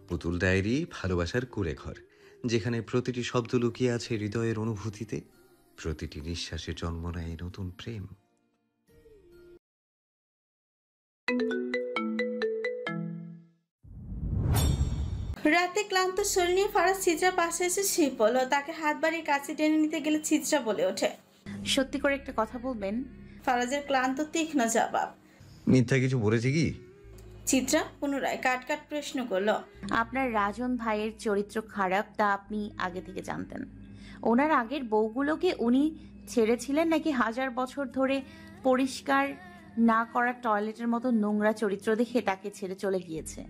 পুতুল ডায়েরি ভালোবাসার কুঁড়েঘর, যেখানে প্রতিটি শব্দ লুকিয়ে আছে হৃদয়ের অনুভূতিতে, প্রতিটি নিঃশ্বাসে জন্ম নেয় নতুন প্রেম। রাতে ক্লান্ত শরীর নিয়ে ফারাজ চিত্রার পাশে এসে শুয়ে পড়ল। তাকে হাত বাড়িয়ে কাছে টেনে নিতে গেলে চিত্রা বলে ওঠে, সত্যি করে একটা কথা বলবেন? ফারাজের ক্লান্ত তীক্ষ্ণ জবাব। মিথ্যা কিছু বলেছি কি? চিত্রা পুনরায় কাট কাট প্রশ্ন করলো। আপনার রাজন ভাইয়ের চরিত্র খারাপ তা আপনি আগে থেকে জানতেন? ওনার আগের বউগুলোকে উনি ছেড়েছিলেন নাকি হাজার বছর ধরে পরিষ্কার না করা টয়লেটের মতো নোংরা চরিত্র দেখে তাকে ছেড়ে চলে গিয়েছে?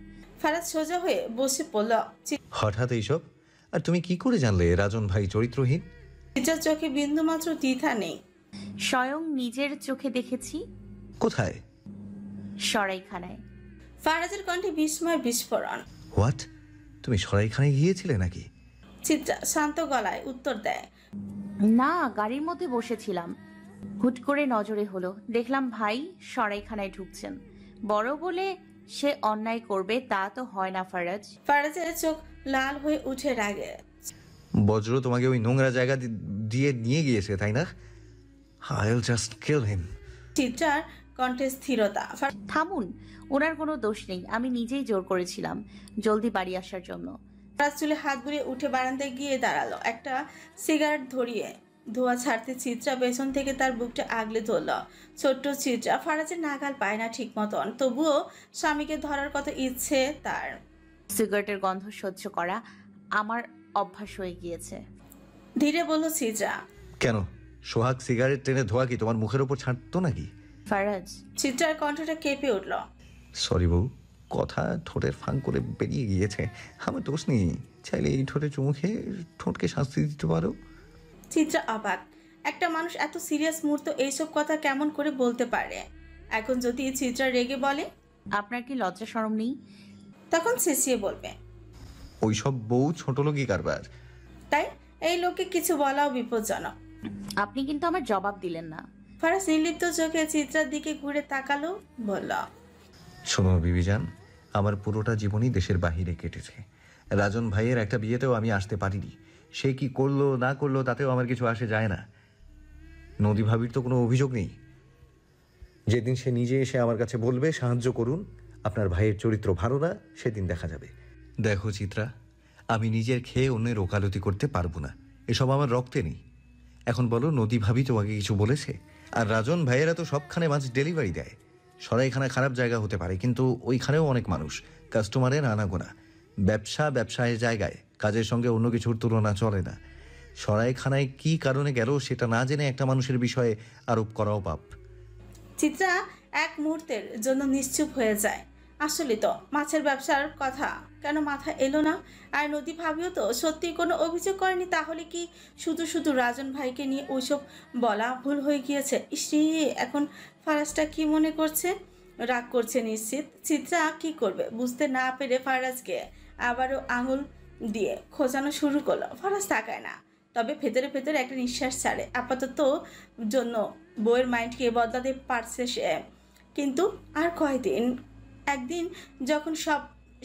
ফারাজ সোজা হয়ে বসে পড়ল। হঠাৎ এইসব? আর তুমি কি করে জানলে রাজন ভাই চরিত্রহীন? চিত্রার চোখে বিন্দুমাত্র দ্বিধা নেই। স্বয়ং নিজের চোখে দেখেছি। কোথায়? সরাইখানায়। ফারাজের কণ্ঠে বিস্ময় বিস্ফোরণ। হোয়াট? তুমি সরাইখানায় গিয়েছিলে নাকি? চিত্রা শান্ত গলায় উত্তর দেয়, না, গাড়ির মধ্যে বসেছিলাম। হুট করে নজরে হলো, দেখলাম ভাই সরাইখানায় ঢুকছেন। বড় বলে সে অন্যায় করবে তা তো হয় না ফারাজ। ফারাজের চোখ লাল হয়ে উঠে রাগে। বজ্র তোমাকে ওই নোংরা জায়গা দিয়ে নিয়ে গিয়েছে, তাই না? I'll just kill him. চিত্রার কণ্ঠে স্থিরতা। থামুন, ওনার কোনো দোষ নেই। আমি নিজেই জোর করেছিলাম জলদি বাড়ি আসার জন্য। ফারাজ চুলে হাত বুলিয়ে উঠে বারান্দায় গিয়ে দাঁড়ালো। একটা সিগারেট ধরিয়ে ধোঁয়া ছাড়তে চিত্রা পেছন থেকে তার বুকটা আগলে ধরল। ছোট্ট চিত্রা ফারাজের নাগাল পায় না ঠিক মতন, তবুও স্বামীকে ধরার কত ইচ্ছে তার। সিগারেটের গন্ধ সহ্য করা আমার অভ্যাস হয়ে গিয়েছে। ধীরে বলল চিত্রা। কেন? সোহাগ সিগারেট টেনে ধোয়া কি তোমার মুখের ওপর ছাড়তো নাকি? ফারাজ। চিত্রার কণ্ঠটা কেঁপে উঠল। সরি বউ, কথা ঠোঁটের ফাঁক করে বেরিয়ে গিয়েছে। আমার দোষ নেই। চাইলে এই ঠোঁটে চুমু খেয়ে ঠোঁটকে শাস্তি দিতে পারো। চিত্রা অবাক। একটা মানুষ এত সিরিয়াস মুহূর্ত এইসব কথা কেমন করে বলতে পারে? এখন যদি চিত্রা রেগে বলে, আপনার কি লজ্জা শরম নেই? তখন চেঁচিয়ে বলবে, ওইসব বউ ছোট লোকই কারবার। তাই এই লোককে কিছু বলাও বিপজ্জনক। আপনি কিন্তু আমার জবাব দিলেন না। ফারাজ নির্লিপ্ত চোখে চিত্রার দিকে ঘুরে তাকালো, বলল, শোনো বিবিজান, আমার পুরোটা জীবনই দেশের বাহিরে কেটেছে। রাজন ভাইয়ের একটা বিয়েতেও আমি আসতে পারিনি। সে কি করলো না করলো তাতেও আমার কিছু আসে যায় না। নদী ভাবির তো কোনো অভিযোগ নেই। যেদিন সে নিজে এসে আমার কাছে বলবে সাহায্য করুন, আপনার ভাইয়ের চরিত্র ভালো না, সেদিন দেখা যাবে। দেখো চিত্রা, আমি নিজের খেয়ে অন্যের ওকালতি করতে পারবো না। এসব আমার রক্তে নেই। এখন বলো, নদী ভাবি তোমাকে কিছু বলেছে? আর রাজন ভাইয়েরা তো সবখানে মাছ ডেলিভারি দেয়। সরাইখানা খারাপ জায়গা হতে পারে, কিন্তু ওইখানেও অনেক মানুষ, কাস্টমারের আনাগোনা। ব্যবসায় জায়গায় কাজের সঙ্গে অন্য কিছুর তুলনা চলে না। সরাইখানায় কি কারণে গেল সেটা না জেনে একটা মানুষের বিষয়ে আরোপ করাও পাপ। চিত্রা এক মুহূর্তের জন্য নিশ্চুপ হয়ে যায়। আসলে তো মাছের ব্যবসার কথা কেন মাথা এলো না? আর নদী ভাবিও তো সত্যি কোনো অভিযোগ করেনি, তাহলে কি শুধু শুধু রাজন ভাইকে নিয়ে ওইসব বলা ভুল হয়ে গিয়েছে? ইসে, এখন ফারাজটা কি মনে করছে? রাগ করছে নিশ্চিত। চিত্রা কি করবে বুঝতে না পেরে ফারাজকে আবারও আঙুল দিয়ে খোঁচানো শুরু করলো। ফারাজ তাকায় না, তবে ভেতরে ভেতরে একটা নিঃশ্বাস ছাড়ে। আপাতত জন্য বউয়ের মাইন্ডকে বদলাতে পারছে সে, কিন্তু আর কয়দিন? একদিন যখন সব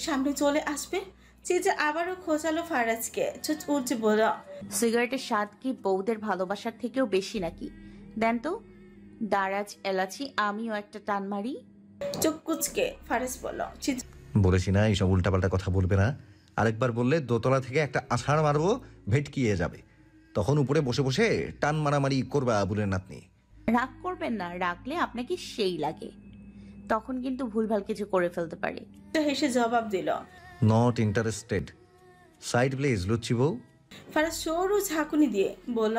সামনে চলে আসবে। চিত্রা আবারও খোঁচালো ফারাজকে। চোখ উঠছে বলল, সিগারেটের স্বাদ কি বউদের ভালোবাসার থেকেও বেশি নাকি? দেন তো দারাজ এলাচি, আমিও একটা টান মারি। চোখ কুচকে ফারাজ বলল, বলেছি না এইসব উল্টাপাল্টা কথা বলবে না। আরেকবার বললে দোতলা থেকে একটা আছাড় মারবো, ভেটকিয়ে যাবে। তখন উপরে বসে বসে টান মারামারি করবা বুলের নাতনি। রাগ করবেন না, রাগলে আপনাকে সেই লাগে। তখন কিন্তু ভুলভাল কিছু করে ফেলতে পারি। হেসে জবাব দিল, নট ইন্টারেস্টেড। সাইড প্লিজ লুচ্ছি বউ। ফারাজ সরু ঝাঁকুনি দিয়ে বলল।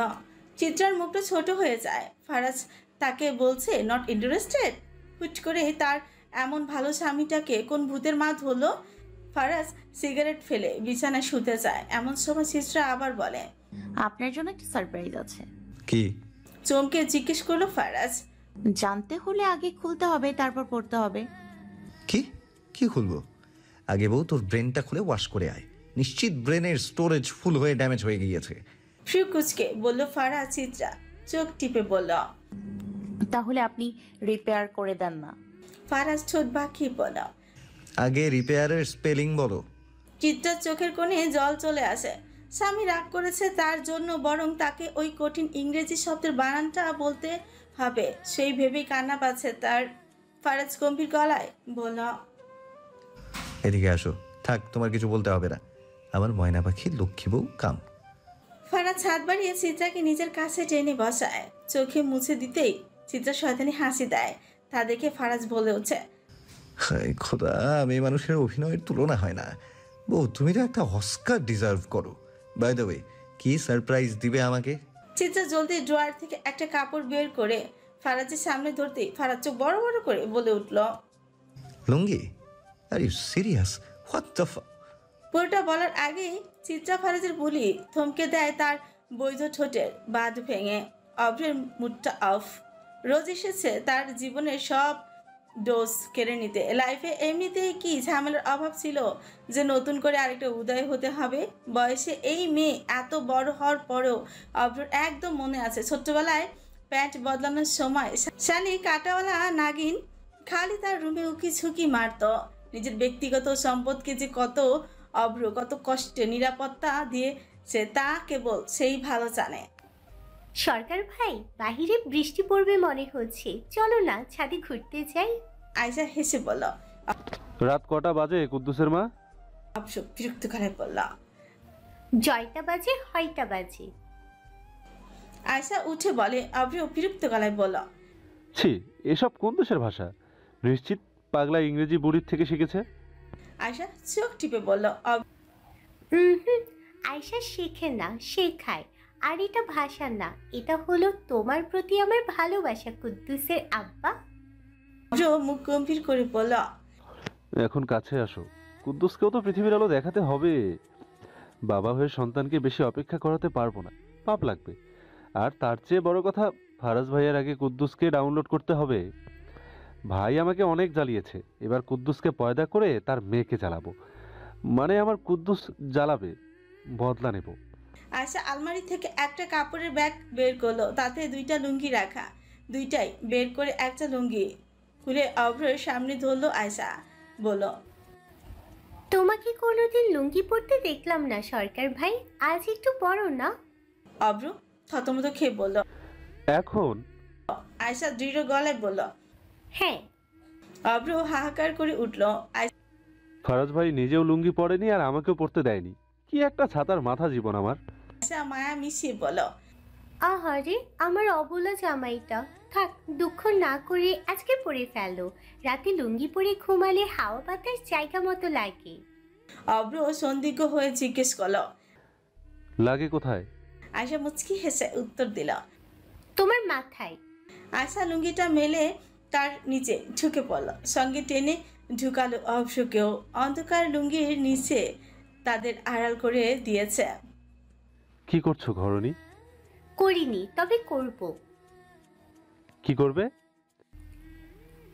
চিত্রার মুখটা ছোট হয়ে যায়। ফারাজ তাকে বলছে নট ইন্টারেস্টেড? হুট করে তার এমন ভালো স্বামীটাকে কোন ভূতের মা ধরলো? ফারাজ সিগারেট ফেলে বিছানায় শুতে যায়। এমন সময় চিত্রা আবার বলে, আপনার জন্য একটা সারপ্রাইজ আছে। কি? চমকে জিজ্ঞেস করলো ফারাজ। জানতে হলে আগে খুলতে হবে, তারপর পড়তে হবে। কি কি খুলবো? আগে বউ তোর ব্রেনটা খুলে ওয়াশ করে আয়। নিশ্চিত ব্রেনের স্টোরেজ ফুল হয়ে ড্যামেজ হয়ে গিয়েছে। ফ্রি কুচকে বলল ফারাজ। চিত্রা চোখ টিপে বলল, তাহলে আপনি রিপেয়ার করে দেন না। ফারাজ ঠোঁট বাঁকিয়ে বলল, আগে রিপেয়ারের স্পেলিং বলো। চিত্রার চোখের কোণে জল চলে আসে। স্বামী রাগ করেছে তার জন্য, বরং তাকে ওই কঠিন ইংরেজি শব্দের বানানটা বলতে হবে সেই ভেবেই কান্না পাচ্ছে তার। ফারাজ গম্ভীর গলায় বলল, এদিকে আসো। থাক, তোমার কিছু বলতে হবে না। আমার ময়না পাখি লক্ষ্মী বউ কাম। ফারাজ হাত বাড়িয়ে চিত্রাকে নিজের কাছে টেনে বসায়। চোখে মুছে দিতেই চিত্রা শয়তানি হাসি দেয়। তা দেখে ফারাজ বলে ওঠে, হায় খোদা, মেয়ে মানুষের অভিনয়ের তুলনা হয় না। বউ, তুমি তো একটা অস্কার ডিজার্ভ করো। বাই দ্য ওয়ে, কি সারপ্রাইজ দিবে আমাকে? চিত্রা জলদি ড্রয়ার থেকে একটা কাপড় বের করে ফারাজের সামনে ধরতেই ফারাজ চোখ বড় বড় করে বলে উঠল, lungi? Are you serious? What the পুরোটা বলার আগেই চিত্রা ফারাজের বুলি থমকে দেয় তার বৈধ ঠোঁটের বাঁধ ভেঙে। অভ্রের মুডটা অফ। রোজ এসেছে তার জীবনের সব ডোজ কেড়ে নিতে। লাইফে এমনিতেই কি ঝামেলার অভাব ছিল যে নতুন করে আরেকটা উদয় হতে হবে। বয়সে এই মেয়ে এত বড় হওয়ার পরেও অভ্রের একদম মনে আছে ছোট্টবেলায় প্যান্ট বদলানোর সময় শালি কাটাওয়ালা নাগিন খালি তার রুমে উকি ঝুঁকি মারত। নিজের ব্যক্তিগত সম্পদকে যে কত অভ্র কত কষ্টে নিরাপত্তা দিয়েছে তা কেবল সেই ভালো জানে। সরকার ভাই, বাহিরে বৃষ্টি পড়বে মনে হচ্ছে, চলো না ছাদে ঘুরতে যাই। আয়শা হেসে বলল। রাত কটা বাজে কুদ্দুসের মা? অভ্র বিরক্ত করে বলল। জয়টা বাজে হয়টা বাজে। আয়শা উঠে বলে। অভ্র বিরক্ত গলায় বলল, ছি, এসব কোন দেশের ভাষা? নিশ্চিত পাগলা ইংরেজি বুড়ির থেকে শিখেছে। আয়শা চোখ টিপে বলল, হুম, আয়শা শেখে না, শেখায়। আর এটা ভাষা না, এটা হলো তোমার প্রতি আমার ভালোবাসা কুদ্দুসের আব্বা। অভ্র মুখ গম্ভীর করে বলল, এখন কাছে আসো। কুদ্দুসকেও তো পৃথিবীর আলো দেখাতে হবে। বাবা হয়ে সন্তানকে বেশি অপেক্ষা করাতে পারবো না, পাপ লাগবে। আর তার চেয়ে বড় কথা, ফারাজ ভাইয়ের আগে কুদ্দুসকে ডাউনলোড করতে হবে। ভাই আমাকে অনেক জ্বালিয়েছে, এবার কুদ্দুসকে পয়দা করে তার মেয়েকে জ্বালাবো। মানে আমার কুদ্দুস জ্বালাবে, বদলা নেব। আয়শা আলমারি থেকে একটা কাপড়ের ব্যাগ বের করলো, তাতে দুইটা লুঙ্গি রাখা। দুইটাই বের করে একটা লুঙ্গি খুলে অভ্রের সামনে ধরলো। আয়শা বলল, তোমাকে কোনোদিন লুঙ্গি পরতে দেখলাম না সরকার ভাই, আজ একটু বড় না? অভ্র থতমত খেয়ে বলল। এখন আয়শা দৃঢ় গলায় বলল। হ্যাঁ। অভ্র হাহাকার করে উঠল। ফারাজ ভাই নিজেও লুঙ্গি পরেনি আর আমাকেও পরতে দেয়নি। কি একটা ছাতার মাথা জীবন আমার। আয়শা মায়া মিশিয়ে বলল, আহারে আমার অবলা জামাইটা, থাক দুঃখ না করে আজকে পরে ফেলো। রাতে লুঙ্গি পরে ঘুমালে হাওয়া বাতাস জায়গা মতো লাগে। অভ্র সন্দিগ্ধ হয়ে জিজ্ঞেস করল। লাগে কোথায়? আয়শা মুচকি হেসে উত্তর দিল, তোমার মাথায়। আয়শা লুঙ্গিটা মেলে তার নিচে ঢুকে পড়ল, সঙ্গে টেনে ঢুকালো অভ্রকেও। অন্ধকার লুঙ্গির নিচে তাদের আড়াল করে দিয়েছে। কি করছো ঘরণী? করিনি, তবে করব। কি করবে?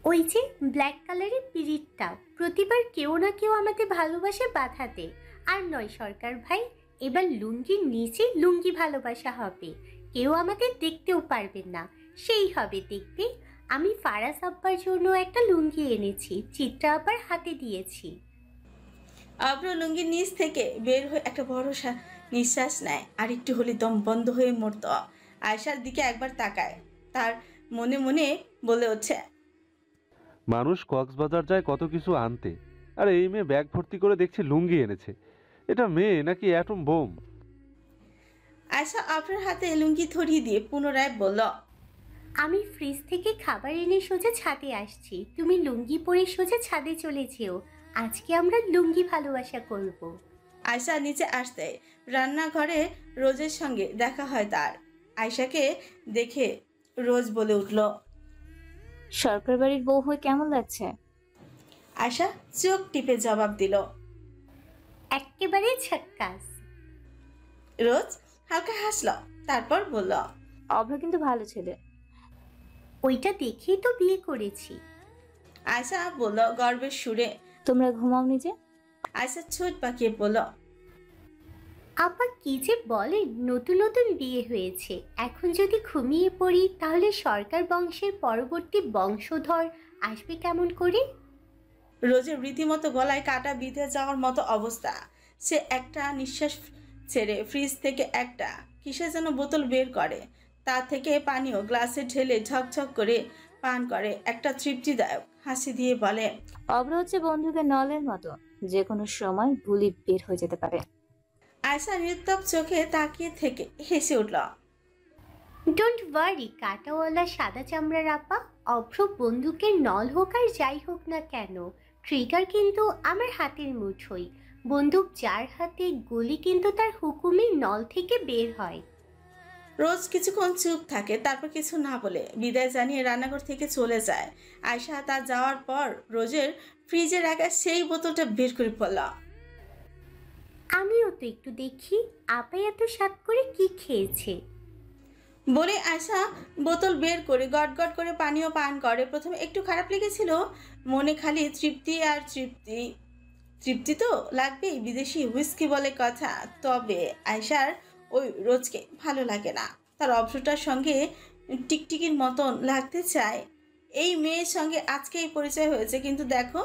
ওই যে ব্ল্যাক কালারের পিরিটটা, প্রতিবার কেউ না কেউ আমাদের ভালোবাসে বাঁধাতে। আর নয় সরকার ভাই, এবার লুঙ্গির নিচে লুঙ্গি ভালোবাসা হবে। কেউ আমাদের দেখতেও পারবেন না, সেই হবে দেখবে। আমি ফারাজ আব্বার জন্য একটা লুঙ্গি এনেছি, চিত্রা আব্বার হাতে দিয়েছি। অভ্র লুঙ্গির নিচ থেকে বের হয়ে একটা বড় নিঃশ্বাস নেয়। আর একটু হলে দম বন্ধ হয়ে মরত। আয়শার দিকে একবার তাকায়, তার মনে মনে বলে ওঠে, মানুষ কক্সবাজার যায় কত কিছু আনতে, আর এই মেয়ে ব্যাগ ভর্তি করে দেখছি লুঙ্গি এনেছে। এটা মেয়ে নাকি অ্যাটম বোম? আয়শা অভ্রের হাতে লুঙ্গি ধরিয়ে দিয়ে পুনরায় বলল, আমি ফ্রিজ থেকে খাবার এনে সোজা ছাদে আসছি, তুমি লুঙ্গি পরে সোজা ছাদে চলে যেও। আজকে আমরা লুঙ্গি ভালোবাসা করব। আয়শা নিচে আসতে রান্নাঘরে রোজের সঙ্গে দেখা হয় তার। আয়শাকে দেখে রোজ বলে উঠল, সরকার বাড়ির বউ হয়ে কেমন লাগছে? আয়শা চোখ টিপে জবাব দিল, এক্কেবারে ঝাক্কাস। রোজ হালকা হাসল, তারপর বলল, অভ্র কিন্তু ভালো ছেলে। ওইটা দেখেই তো বিয়ে করেছি। আয়শা বলল গর্বের সুরে। তোমরা ঘুমাও নিজে। আয়শা ছোট পাকিয়ে বলল, আপা কি যে বলেন, নতুন নতুন বিয়ে হয়েছে, এখন যদি ঘুমিয়ে পড়ি তাহলে সরকার বংশের পরবর্তী বংশধর আসবে কেমন করে? রোজের রীতিমতো গলায় কাটা বিঁধে যাওয়ার মতো অবস্থা। সে একটা নিঃশ্বাস ছেড়ে ফ্রিজ থেকে একটা কিসে যেন বোতল বের করে, তা থেকে পানীয় গ্লাসে ঢেলে ঝকঝক করে পান করে। একটা তৃপ্তিদায়ক হাসি দিয়ে বলে, অব্র হচ্ছে বন্ধুকে নলের মতো, যে কোনো সময় গুলি বের হয়ে যেতে পারে। আয়শা নিরুত্তপ চোখে তাকিয়ে থেকে হেসে উঠল। ডোন্ট ওয়ারি কাটাওয়ালা সাদা চামড়ার আপা, অভ্র বন্দুকের নল হোক আর যাই হোক না কেন, ট্রিগার কিন্তু আমার হাতের মুঠোই। বন্দুক যার হাতে, গুলি কিন্তু তার হুকুমের নল থেকে বের হয়। রোজ কিছুক্ষণ চুপ থাকে, তারপর কিছু না বলে বিদায় জানিয়ে রান্নাঘর থেকে চলে যায়। আয়শা তার যাওয়ার পর রোজের ফ্রিজে রাখা সেই বোতলটা বের করে পড়ল। আমিও তো একটু দেখি আপাই এত স্বাদ করে কি খেয়েছে। বলে আয়শা বোতল বের করে গট গট করে পানীয় পান করে। প্রথমে একটু খারাপ লেগেছিল, মনে খালি তৃপ্তি আর তৃপ্তি। তৃপ্তি তো লাগবেই, বিদেশি হুইস্কি বলে কথা। তবে আয়শার ওই রোজকে ভালো লাগে না। তার অভ্রটার সঙ্গে টিকটিকির মতন লাগতে চায়। এই মেয়ের সঙ্গে আজকেই পরিচয় হয়েছে, কিন্তু দেখো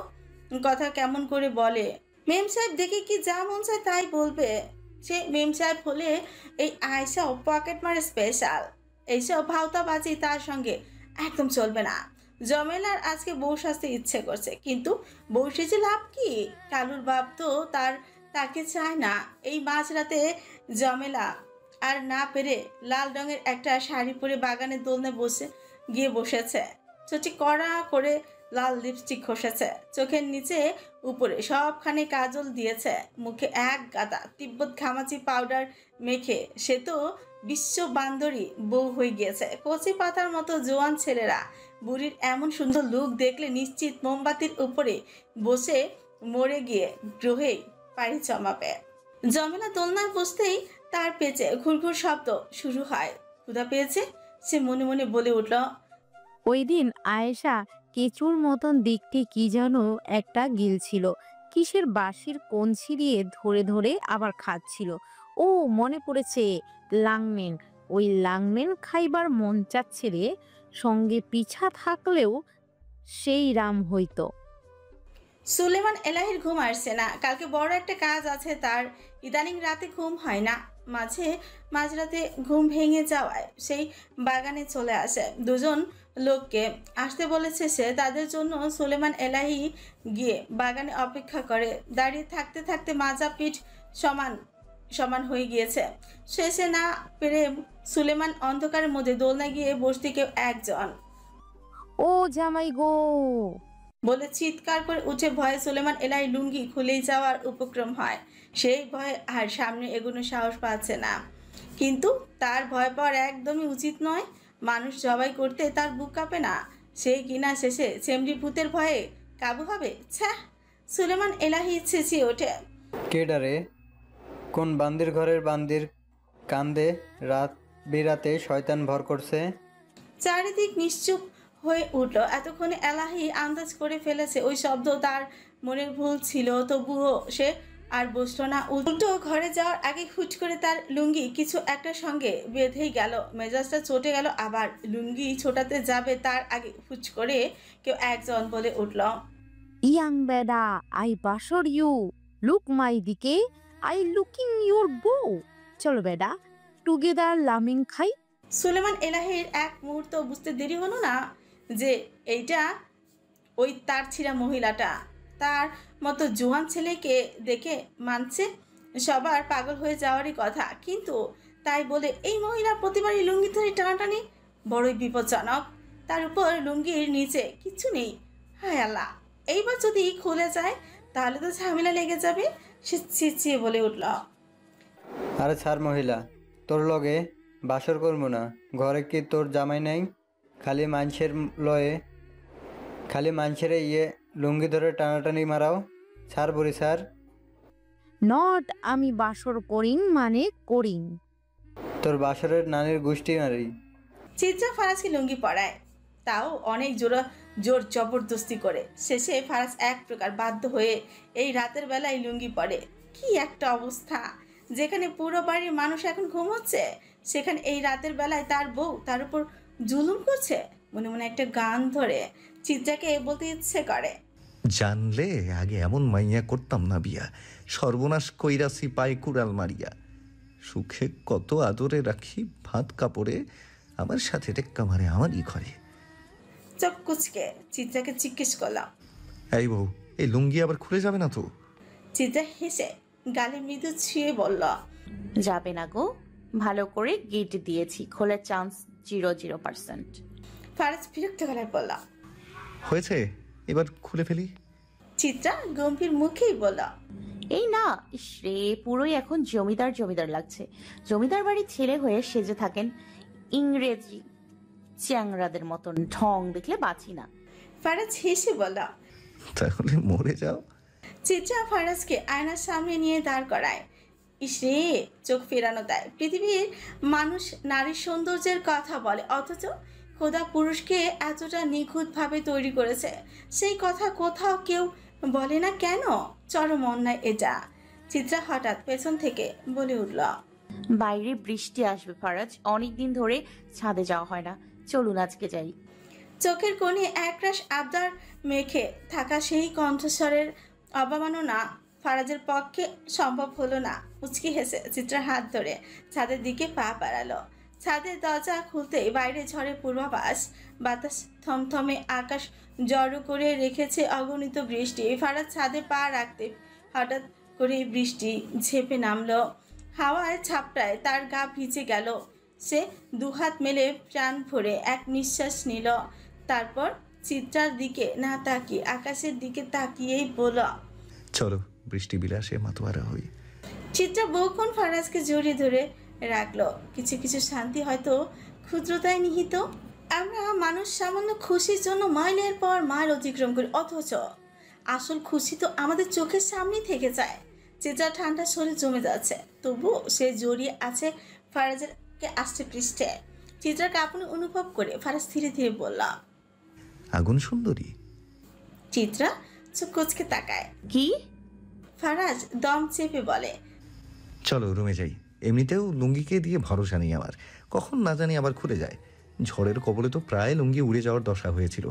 কথা কেমন করে বলে। মেম সাহেব দেখে কি যা মন চায় তাই বলবে। সে মেম সাহেব হলে এই আয়শাও পকেট মারে স্পেশাল। এইসব ভাওতাবাজি তার সঙ্গে একদম চলবে না। জমেলার আজকে বউ সাজতে ইচ্ছে করছে, কিন্তু বউ সেজে লাভ কি? কালুর বাপ তো তাকে চায় না। এই মাঝরাতে জমেলা আর না পেরে লাল রঙের একটা শাড়ি পরে বাগানের দোলনে বসেছে। চোখে কড়া করে লাল লিপস্টিক ঘষেছে, চোখের নিচে উপরে সবখানে কাজল দিয়েছে, মুখে এক গাদা তিব্বত ঘামাচি পাউডার মেখে সে তো বিশ্ব বান্দরী বউ হয়ে গিয়েছে। কচি পাতার মতো জোয়ান ছেলেরা বুড়ির এমন সুন্দর লুক দেখলে নিশ্চিত মোমবাতির উপরে বসে মরে গিয়ে গ্রহেই পাড়ি জমাবে। জমেলা দোলনায় বসতেই তার পেছনে ঘুরঘুর শব্দ শুরু হয়। ক্ষুধা পেয়েছে, সে মনে মনে বলে উঠল, ওই দিন আয়েশা কেঁচুর মতন দেখতে কি যেন একটা গিলছিল, কিসের বাঁশির কঞ্চি দিয়ে ধরে ধরে আবার খাচ্ছিল। ও মনে পড়েছে, লাংমেন। ওই লাংমেন খাইবার মন চাচ্ছে রে, সঙ্গে পিছা থাকলেও সেই রাম হইতো। সুলেমান এলাহির ঘুম আসছে না। কালকে বড় একটা কাজ আছে তার। ইদানিং রাতে ঘুম হয় না। মাঝরাতে ঘুম ভেঙে যাওয়ায় সেই বাগানে চলে আসে। দুজন লোককে আসতে বলেছে সে, তাদের জন্য সুলেমান এলাহি গিয়ে বাগানে অপেক্ষা করে। দাঁড়িয়ে থাকতে থাকতে মাজা পিঠ সমান সমান হয়ে গিয়েছে। শেষে না পেরে সুলেমান অন্ধকারের মধ্যে দোলনা গিয়ে বসতে কেউ একজন ও জামাই গো বলে চিৎকার করে উঠে ভয়ে সুলেমান এলাহি লুঙ্গি খুলেই যাওয়ার উপক্রম হয়। সেই ভয়ে আর সামনে এগোনো সাহস পাচ্ছে না। কিন্তু তার ভয় পাওয়ার একদমই উচিত নয়। মানুষ জবাই করতে তার বুক কাঁপে না, সেই কিনা শেষে চেমড়ি ভূতের ভয়ে কাবু হবে। ছ্যাঃ! সুলেমান এলাহি চেঁচিয়ে ওঠে, কেডারে? কোন বান্দির ঘরের বান্দির কান্দে রাত বিরাতে শয়তান ভর করছে? চারিদিক নিশ্চুপ হয়ে উঠল। এতক্ষণে এলাহি আন্দাজ করে ফেলেছে ওই শব্দ তার মনের ভুল ছিল, তবুও সে আর বসল না। উল্টো ঘরে যাওয়ার আগে হুট করে তার লুঙ্গি কিছু একটা সঙ্গে বেঁধেই গেল। মেজাজটা চটে গেল। আবার লুঙ্গি ছোটাতে যাবে তার আগে হুট করে কেউ একজন বলে উঠল, ইয়াং বেডা, আই বাসর ইউ, লুক মাই দিকে, আই লুকিং ইউর বউ। চলো বেডা, টুগেদার লামিং খাই। সুলেমান এলাহির এক মুহূর্ত বুঝতে দেরি হলো না যে এইটা ওই তার ছিঁড়া মহিলাটা। তার মতো জোয়ান ছেলেকে দেখে মানছে সবার পাগল হয়ে যাওয়ারই কথা, কিন্তু তাই বলে এই মহিলা প্রতিবারই লুঙ্গি ধরে টানাটানি বড়ই বিপজ্জনক। তার উপর লুঙ্গির নিচে কিচ্ছু নেই। হায় আল্লাহ, এইবার যদি খুলে যায় তাহলে তো ঝামেলা লেগে যাবে। সে চেঁচিয়ে বলে উঠল, আরে ছাড় মহিলা, তোর লগে বাসর করবো না। ঘরে কি তোর জামাই নাই? খালি মানুষের লুঙ্গি ধরে টানাটানি মারাও। ছাড় বুড়ি ছাড়। নট আমি বাসর করিং মানে করিং। তোর বাসরের নানির গোষ্ঠী মারি। চিত্রা ফারাজকে লুঙ্গি পরায়, তাও অনেক জোর জবরদস্তি করে। শেষে ফারাজ এক প্রকার বাধ্য হয়ে এই রাতের বেলায় লুঙ্গি পরে। কি একটা অবস্থা! যেখানে পুরো বাড়ির মানুষ এখন ঘুমোচ্ছে, সেখানে এই রাতের বেলায় তার বউ তার উপর জুলুম করছে। মনে মনে একটা গান ধরে চিত্রাকে বলতে ইচ্ছে করে, জানলে আগে এমন মাইয়া করতাম না বিয়া, সর্বনাশ কইরাছি পায় কুড়াল মারিয়া। সুখে কত আদরে রাখি, ভাত কাপড়ে আমার সাথে টেক্কা মারে আমারই ঘরে। চোখ কুচকে চিত্রাকে জিজ্ঞেস করলাম, এই বউ, এই লুঙ্গি আবার খুলে যাবে না তো? চিত্রা হেসে গালে মৃদু ছুঁয়ে বলল, যাবে না গো, ভালো করে গেট দিয়েছি, খোলার চান্স 0%। ফারাজ বিরক্ত গলায় বলল। হয়েছে, এবার খুলে ফেলি। চিত্রা গম্ভীর মুখেই বলল, এই না, ইস রে, পুরোই এখন জমিদার জমিদার লাগছে। জমিদার বাড়ির ছেলে হয়ে সেজে থাকেন ইংরেজি চ্যাংরাদের মতন, ঢং দেখলে বাঁচি না। ফারাজ হেসে বলল। তাহলে মরে যাও। চিত্রা ফারাজকে আয়নার সামনে নিয়ে দাঁড় করায়। ইসরে, চোখ ফেরানো দেয়। পৃথিবীর মানুষ নারীর সৌন্দর্যের কথা বলে, অথচ খোদা পুরুষকে এতটা নিখুঁতভাবে তৈরি করেছে, সেই কথা কোথাও কেউ বলে না কেন? চরম অন্যায় এটা। চিত্রা হঠাৎ পেছন থেকে বলে উঠল, বাইরে বৃষ্টি আসবে ফারাজ, অনেকদিন ধরে ছাদে যাওয়া হয় না, চলুন আজকে যাই। চোখের কোণে একরাশ আবদার মেখে থাকা সেই কণ্ঠস্বরের অবমাননা ফারাজের পক্ষে সম্ভব হলো না। মুচকি হেসে চিত্রার হাত ধরে ছাদের দিকে পা বাড়ালো। ছাদের দরজা খুলতেই বাইরে ঝড়ে পূর্বাভাস, বাতাস থমথমে, আকাশ জড়ো করে রেখেছে অগণিত বৃষ্টি। ফারাজ ছাদে পা রাখতে হঠাৎ করে বৃষ্টি ঝেঁপে নামলো। হাওয়ায় ছাপটায় তার গা ভিজে গেল। সে দুহাত মেলে প্রাণ ভরে এক নিঃশ্বাস নিল। তারপর চিত্রার দিকে না তাকিয়ে আকাশের দিকে তাকিয়েই বলল, চলো বৃষ্টি বিলাসে মাতোয়ারা হই। চিত্রা বহুক্ষণ ফারাজকে জড়িয়ে ধরে রাখলো। কিছু কিছু শান্তি হয়তো ক্ষুদ্রতায় নিহিত। আমরা মানুষ সামান্য খুশির জন্য মাইলের পর মাইল অতিক্রম করি, অথচ আসল খুশি তো আমাদের চোখের সামনেই থেকে যায়। চিত্রা ঠান্ডা শরীর জমে যাচ্ছে, তবু সে জড়িয়ে আছে ফারাজকে আষ্টে পৃষ্ঠে। চিত্রার কাঁপুনি অনুভব করে ফারাজ ধীরে ধীরে বলল। আগুন সুন্দরী। চিত্রা চোখ কুচকে তাকায়। কি? ফারাজ দম চেপে বলে, চলো রুমে যাই। এমনিতেও লুঙ্গিকে দিয়ে ভরসা নেই আমার, কখন না জানি আবার খুলে যায়। ঝড়ের কবলে তো প্রায় লুঙ্গি উড়ে যাওয়ার দশা হয়েছিল,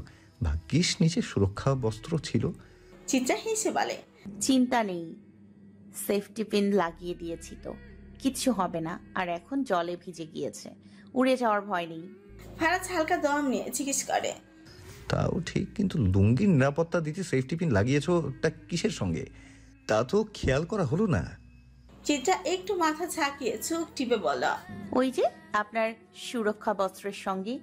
ভাগ্যিস নিচে সুরক্ষা বস্ত্র ছিল। চিত্রা হেসে বলে, চিন্তা নেই, সেফটি পিন লাগিয়ে দিয়েছি তো, কিচ্ছু হবে না। আর এখন জলে ভিজে গিয়েছে, উড়ে যাওয়ার ভয় নেই। ফারাজ হালকা দম নিয়ে জিজ্ঞেস করে, তাও ঠিক, কিন্তু লুঙ্গির নিরাপত্তা দিতে সেফটি পিন লাগিয়েছো তা কিসের সঙ্গে? তা তো খেয়াল করা হলো না। চিত্রা একটু মাথা ঝাঁকিয়ে চোখ টিপে বলল, ওই যে আপনার সুরক্ষা বস্ত্রের সঙ্গে।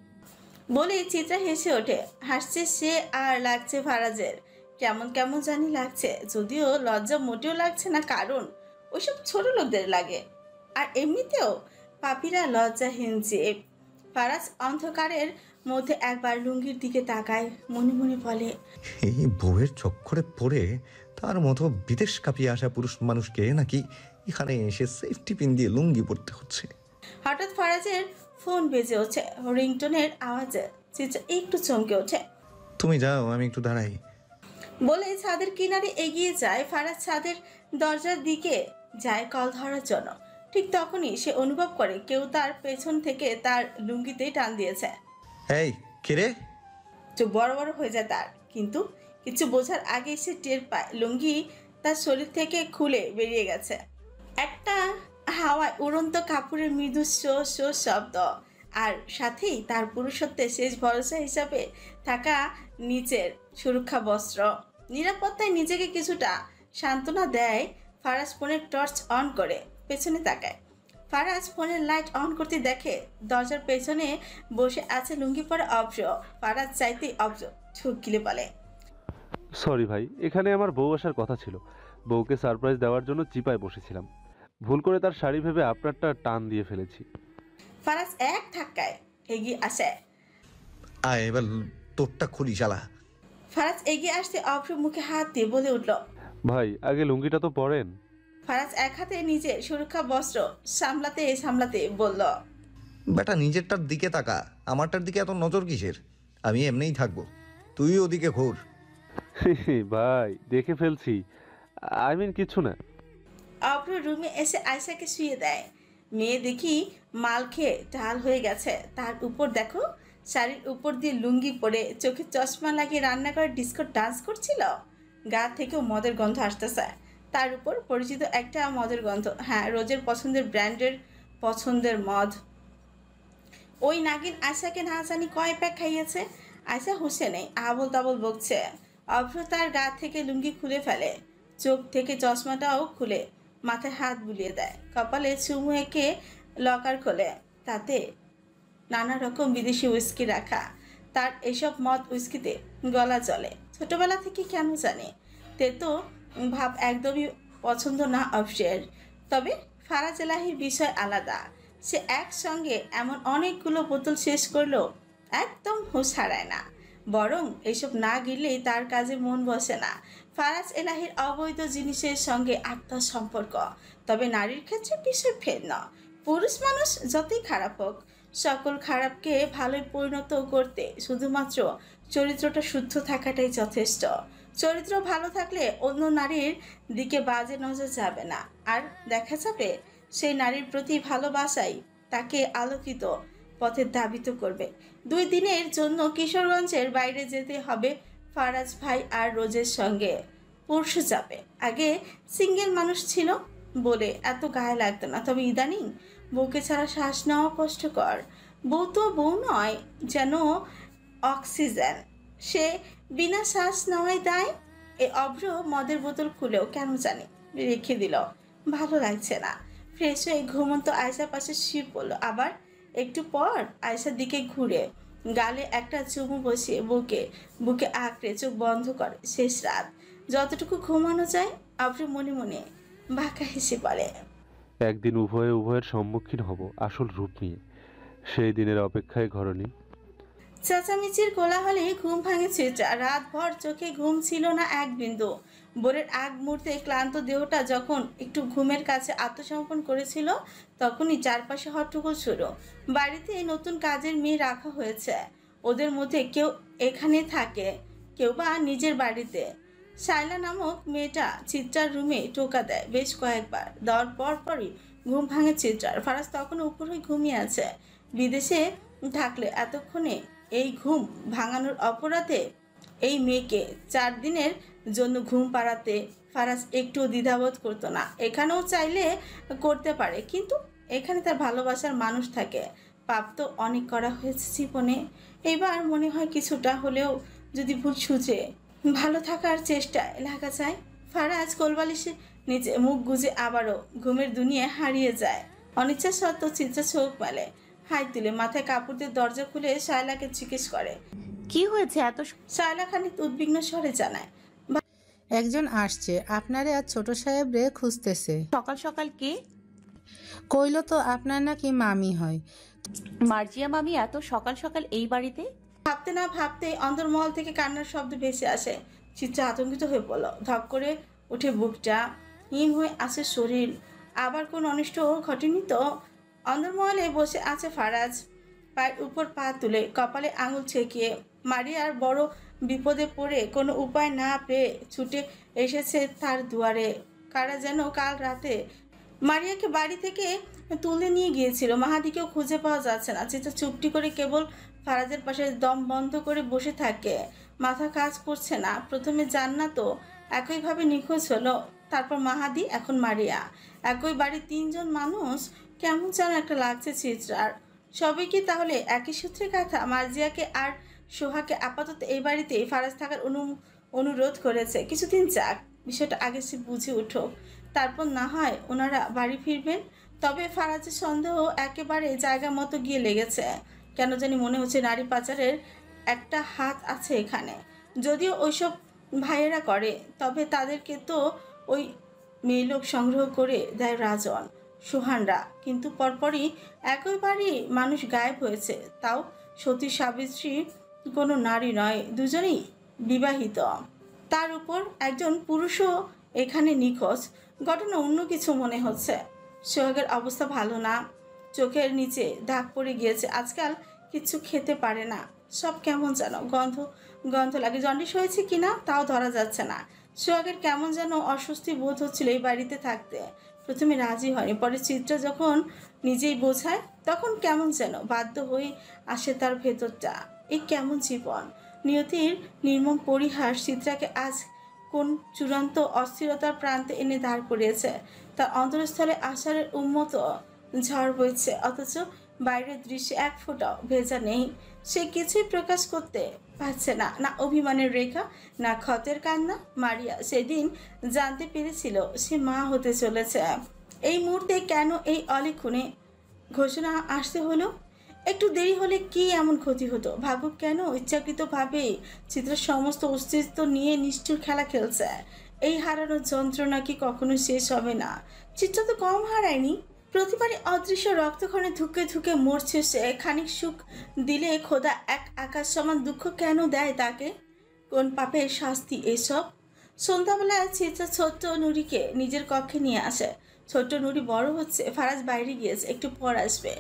বলে চিত্রা হেসে ওঠে। হাসছে সে আর লাগছে ফারাজের কেমন কেমন জানি লাগছে, যদিও লজ্জা মোটেও লাগছে না, কারণ ওইসব ছোট লোকদের লাগে। আর এমনিতেও পাপীরা লজ্জাহীন জীব। ফারাজ অন্ধকারের মধ্যে একবার লুঙ্গির দিকে তাকায়, মনে মনে বলে, এই বউয়ের চক্করে পড়ে তার মতো বিদেশ কাঁপিয়ে আসা পুরুষ মানুষকে নাকি এখানে এসে সেফটি পিন দিয়ে লুঙ্গি পড়তে হচ্ছে। হঠাৎ ফারাজের ফোন বেজে ওঠে। রিংটোনের আওয়াজে চিত্রা একটু চমকে ওঠে। তুমি যাও, আমি একটু দাঁড়াই। বলে ছাদের কিনারে এগিয়ে যায়। ফারাজ ছাদের দরজার দিকে যায় কল ধরার জন্য। ঠিক তখনই সে অনুভব করে কেউ তার পেছন থেকে তার লুঙ্গিতেই টান দিয়েছে। এই কে রে? চোখ বড় বড় হয়ে যায় তার, কিন্তু কিছু বোঝার আগেই সে টের পায় লুঙ্গি তার শরীর থেকে খুলে বেরিয়ে গেছে। একটা হাওয়ায় উড়ন্ত কাপড়ের মৃদু শো শো শব্দ, আর সাথেই তার পুরুষত্বের শেষ ভরসা হিসাবে থাকা নিচের সুরক্ষা বস্ত্র। নিরাপত্তায় নিজেকে কিছুটা সান্ত্বনা দেয়। ফারাজ ফোনের টর্চ অন করে পেছনে তাকায়। ফারাজ ফোনের লাইট অন করতে দেখে দরজার পেছনে বসে আছে লুঙ্গি পরা অভ্র। ফারাজ চাইতেই অভ্র ঠুক গিলে বলে, সরি ভাই, এখানে আমার বউ আসার কথা ছিল। বউকে সারপ্রাইজ দেওয়ার জন্য চিপায় বসেছিলাম, ভুল করে তার শাড়ি ভেবে আপনারটা টান দিয়ে ফেলেছি। ফারাজ এক ধাক্কায় এগিয়ে আসে। আয় এবার তোরটা খুলি শালা। ফারাজ এগিয়ে আসতে অভ্র মুখে হাত দিয়ে বলে উঠল, ভাই আগে লুঙ্গিটা তো পরেন। ফারাজ এক হাতে নিজের সুরক্ষা বস্ত্র সামলাতে সামলাতে বলল, বেটা নিজেরটার দিকে তাকা, আমারটার দিকে এত নজর কিসের? আমি এমনিই থাকবো, তুই ওদিকে ঘোর। ভাই দেখে ফেলছি, আই মিন কিছু না। অভ্র রুমে এসে আয়শাকে শুয়ে দেয়। মেয়ে দেখি মাল খেয়ে ঢাল হয়ে গেছে, তার উপর দেখো শাড়ির উপর দিয়ে লুঙ্গি পরে চোখে চশমা লাগিয়ে রান্নাঘরে ডিস্কো ডান্স করছিল। গা থেকেও মদের গন্ধ আসতেছে। তার উপর পরিচিত একটা মদের গন্ধ। হ্যাঁ, রোজের পছন্দের ব্র্যান্ডের পছন্দের মদ। ওই নাগিন আয়সাকে না জানি কয় প্যাক খাইয়েছে। আয়সা হুঁশে নেই, আবল তাবল বকছে। অভ্র তার গা থেকে লুঙ্গি খুলে ফেলে, চোখ থেকে চশমাটাও খুলে মাথায় হাত বুলিয়ে দেয়, কপালে চুমু এঁকে লকার খোলে। তাতে নানা রকম বিদেশি উইস্কি রাখা। তার এসব মদ উইস্কিতে গলা চলে ছোটবেলা থেকে, কেন জানে। তেতো ভাব একদমই পছন্দ না অবশ্যের। তবে ফারাজ এলাহির বিষয় আলাদা। সে একসঙ্গে এমন অনেকগুলো বোতল শেষ করলো, একদম হুঁশ হারায় না। বরং এসব না গিললেই তার কাজে মন বসে না। ফারাজ এলাহির অবৈধ জিনিসের সঙ্গে আত্মার সম্পর্ক। তবে নারীর ক্ষেত্রে বিষয় ভিন্ন। পুরুষ মানুষ যতই খারাপ হোক, সকল খারাপকে ভালোই পরিণত করতে শুধুমাত্র চরিত্রটা শুদ্ধ থাকাটাই যথেষ্ট। চরিত্র ভালো থাকলে অন্য নারীর দিকে বাজে নজর যাবে না, আর দেখা যাবে সেই নারীর প্রতি ভালোবাসাই তাকে আলোকিত পথে ধাবিত করবে। 2 দিনের জন্য কিশোরগঞ্জের বাইরে যেতে হবে ফারাজ ভাই আর রোজের সঙ্গে। পরশু যাবে। আগে সিঙ্গেল মানুষ ছিল বলে এত গায়ে লাগতো না, তবে ইদানিং বউকে ছাড়া শ্বাস নেওয়া কষ্টকর। বউ তো বউ নয়, যেন অক্সিজেন। সে বিনা শ্বাস নেওয়াই দায়। এ অভ্র মদের বোতল খুলেও কেন জানি রেখে দিল। ভালো লাগছে না। ফ্রেশ হয়ে ঘুমন্ত আয়সার পাশে শুয়ে পড়লো। আবার একটু পর আয়সার দিকে ঘুরে গালে একটা চুমু বসিয়ে বুকে আঁকড়ে চোখ বন্ধ করে। শেষ রাত, যতটুকু ঘুমানো যায়। অভ্র মনে মনে বাঁকা হেসে বলে, একদিন উভয়ের সম্মুখীন হব আসল রূপ নিয়ে। সেই দিনের অপেক্ষায় ঘরণী। চেঁচামেচির কোলাহলে ঘুম ভাঙেছে। রাতভর চোখে ঘুম ছিল না এক বিন্দু। ভোরের আগ মুহূর্তে ক্লান্ত দেহটা যখন একটু ঘুমের কাছে আত্মসমর্পণ করেছিল, তখনই চারপাশে হট্টগোল শুরু। বাড়িতে নতুন কাজের মেয়ে রাখা হয়েছে। ওদের মধ্যে কেউ এখানে থাকে, কেউ বা নিজের বাড়িতে। শায়লা নামক মেয়েটা চিত্রার রুমে টোকা দেয় বেশ কয়েকবার। দেওয়ার পরই ঘুম ভাঙে চিত্রার। ফারাজ তখনও উপর হয়ে ঘুমিয়ে আছে। বিদেশে থাকলে এতক্ষণে এই ঘুম ভাঙানোর অপরাধে এই মেয়েকে 4 দিনের জন্য ঘুম পাড়াতে ফারাজ একটুও দ্বিধাবোধ করতো না। এখানেও চাইলে করতে পারে, কিন্তু এখানে তার ভালোবাসার মানুষ থাকে। পাপ তো অনেক করা হয়েছে জীবনে, এবার মনে হয় কিছুটা হলেও যদি ভুল সুঝে ভালো থাকার চেষ্টায় লাগা যায়। ফারাজ কোলবালিশের নিচে মুখ গুজে আবারও ঘুমের দুনিয়ায় হারিয়ে যায়। অনিচ্ছা সত্ত্বেও চিত্রা চোখ মেলে, হাই তুলে মাথায় কাপড় দিয়ে দরজা খুলে শায়লাকে জিজ্ঞেস করে। কি হয়েছে এত শায়লা খানিক উদ্বিগ্ন স্বরে জানায়, একজন আসছে, আপনারে আর ছোট সাহেবরে খুঁজতেছে। সকাল সকাল কে? কইল তো আপনার নাকি মামি হয়। মার্জিয়া মামি এত সকাল সকাল এই বাড়িতে? ভাবতে না ভাবতে অন্তর্মহল থেকে কান্নার শব্দ ভেসে আসে। চিত্রা আতঙ্কিত হয়ে পড়ল। ধপ করে উঠে বুকটা, হিম হয়ে আসে শরীর। আবার কোন অনিষ্ট ঘটেনি তো? অন্দরমহলে বসে আছে ফারাজ, পায়ের উপর পা তুলে কপালে আঙুল ছেঁকিয়ে। মারিয়ার বড় বিপদে পড়ে কোনো উপায় না পেয়ে ছুটে এসেছে তার দুয়ারে। কারা যেন কাল রাতে মারিয়াকে বাড়ি থেকে তুলে নিয়ে গিয়েছিল। মাহাদিকেও খুঁজে পাওয়া যাচ্ছে না। চিত্রা চুপটি করে কেবল ফারাজের পাশে দম বন্ধ করে বসে থাকে। মাথা কাজ করছে না। প্রথমে জান্নাতও একইভাবে নিখোঁজ হলো, তারপর মাহাদি, এখন মারিয়া। একই বাড়ির 3 জন মানুষ, কেমন যেন একটা লাগছে চিত্রার। সবই কি তাহলে একই সূত্রে কথা? মার্জিয়াকে আর সোহাকে আপাতত এই বাড়িতেই ফারাজ থাকার অনুরোধ করেছে। কিছুদিন যাক, বিষয়টা আগে সে বুঝে উঠুক, তারপর না হয় ওনারা বাড়ি ফিরবেন। তবে ফারাজের সন্দেহ একেবারে জায়গা মতো গিয়ে লেগেছে। কেন জানি মনে হচ্ছে নারী পাচারের একটা হাত আছে এখানে। যদিও ওইসব ভাইয়েরা করে, তবে তাদেরকে তো ওই মেয়ে লোক সংগ্রহ করে দেয় রাজন, সোহানরা। কিন্তু পরপরই একই বাড়ি মানুষ গায়েব হয়েছে, তাও সতী সাবিত্রী কোনো নারী নয়, দুজনেই বিবাহিত। তার উপর একজন পুরুষও এখানে নিখোঁজ। ঘটনা অন্য কিছু মনে হচ্ছে। সোহাগের অবস্থা ভালো না, চোখের নিচে দাগ পড়ে গিয়েছে। আজকাল কিছু খেতে পারে না, সব কেমন যেন গন্ধ লাগে। জন্ডিস হয়েছে কিনা তাও ধরা যাচ্ছে না। সোহাগের কেমন যেন অস্বস্তি বোধ হচ্ছিল এই বাড়িতে থাকতে। প্রথমে রাজি হয়নি, পরে চিত্রা যখন নিজেই বোঝায়, তখন কেমন যেন বাধ্য হয়ে আসে তার ভেতরটা। এই কেমন জীবন! নিয়তির নির্মম পরিহাস চিত্রাকে আজ কোন চূড়ান্ত অস্থিরতার প্রান্তে এনে দাঁড় করিয়েছে। তার অন্তরস্থলে আষাঢ়ের উন্মত ঝড় বইছে, অথচ বাইরের দৃশ্যে এক ফোঁটাও ভেজা নেই। সে কিছুই প্রকাশ করতে পারছে না, না অভিমানের রেখা, না ক্ষতের কান্না। মারিয়া সেদিন জানতে পেরেছিল সে মা হতে চলেছে। এই মুহূর্তে কেন এই অলিক্ষণে ঘোষণা আসতে হলো? একটু দেরি হলে কি এমন ক্ষতি হতো? ভাবুক কেন ইচ্ছাকৃতভাবে চিত্রের সমস্ত অস্তিত্ব নিয়ে নিষ্ঠুর খেলা খেলছে। এই হারানোর যন্ত্রণা কি কখনো শেষ হবে না? চিত্র তো কম হারায়নি। প্রতিবারই অদৃশ্য রক্তক্ষণে ধুকে ধুকে মরছে সে। খানিক সুখ দিলে খোদা এক আকাশ সমান দুঃখ কেন দেয় তাকে? কোন পাপের শাস্তি এসব? সন্ধ্যাবেলায় চিত্রা ছোট্ট নুরিকে নিজের কক্ষে নিয়ে আসে। ছোট্ট নুরি বড় হচ্ছে, ফারাজ বাইরে গিয়েছে, একটু পর আসবে।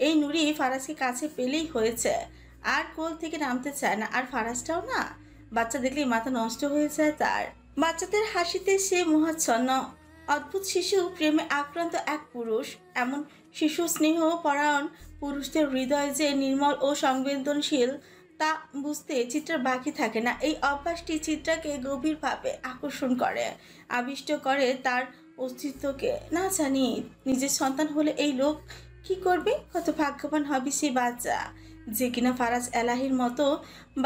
এই নুরি ফারাজকে কাছে পেলেই হয়েছে, আর কোল থেকে নামতে চায় না। আর ফারাজটাও না, বাচ্চা দেখলেই মাথা নষ্ট হয়ে যায় তার। বাচ্চাদের হাসিতে সে মোহাচ্ছন্ন। অদ্ভুত শিশু প্রেমে আক্রান্ত এক পুরুষ। এমন শিশু স্নেহ পরায়ণ পুরুষদের হৃদয় যে নির্মল ও সংবেদনশীল তা বুঝতে চিত্রার বাকি থাকে না। এই অভ্যাসটি চিত্রাকে গভীরভাবে আকর্ষণ করে, আবিষ্ট করে তার অস্তিত্বকে। না জানি নিজের সন্তান হলে এই লোক কি করবে? কত ভাগ্যবান হবে সেই বাচ্চা যে কিনা ফারাজ এলাহির মতো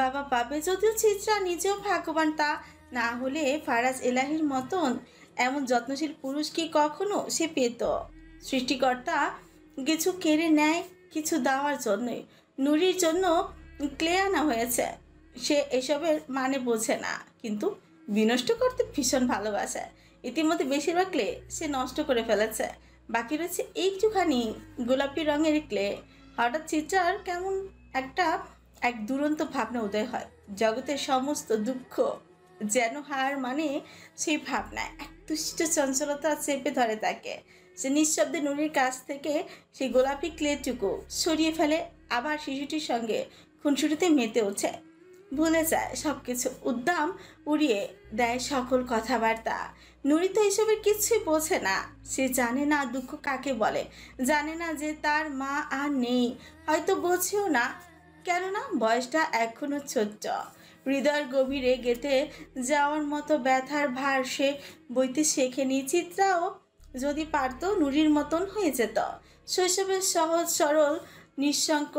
বাবা পাবে। যদিও চিত্রা নিজেও ভাগ্যবান, তা না হলে ফারাজ এলাহির মতন এমন যত্নশীল পুরুষ কি কখনো সে পেত? সৃষ্টিকর্তা কিছু কেড়ে নেয় কিছু দেওয়ার জন্যই। নুরির জন্য ক্লে আনা হয়েছে। সে এসবের মানে বোঝে না, কিন্তু বিনষ্ট করতে ভীষণ ভালোবাসে। ইতিমধ্যে বেশিরভাগ ক্লে সে নষ্ট করে ফেলেছে, বাকি রয়েছে একটুখানি গোলাপি রঙের ক্লে। হঠাৎ চিত্রার কেমন এক দুরন্ত ভাবনা উদয় হয়। জগতের সমস্ত দুঃখ যেন হার মানে সেই ভাবনায় এক দুষ্ট চঞ্চলতা চেপে ধরে তাকে। সে নিঃশব্দে নুরির কাছ থেকে সেই গোলাপি ক্লেটুকু সরিয়ে ফেলে, আবার শিশুটির সঙ্গে খুনসুটিতে মেতে ওঠে। ভুলে যায় সবকিছু, উদ্দাম উড়িয়ে দেয় সকল কথাবার্তা। নুরি তো এসবের কিছুই বোঝে না। সে জানে না দুঃখ কাকে বলে, জানে না যে তার মা আর নেই, হয়তো বোঝেও না, কেননা বয়সটা এখনো ছোট্ট। হৃদয়ের গভীরে গেঁথে যাওয়ার মতো ব্যথার ভার সে বইতে শেখেনি। চিত্রাও যদি পারত নুরির মতন হয়ে যেত। শৈশবের সহজ সরল নিঃসংক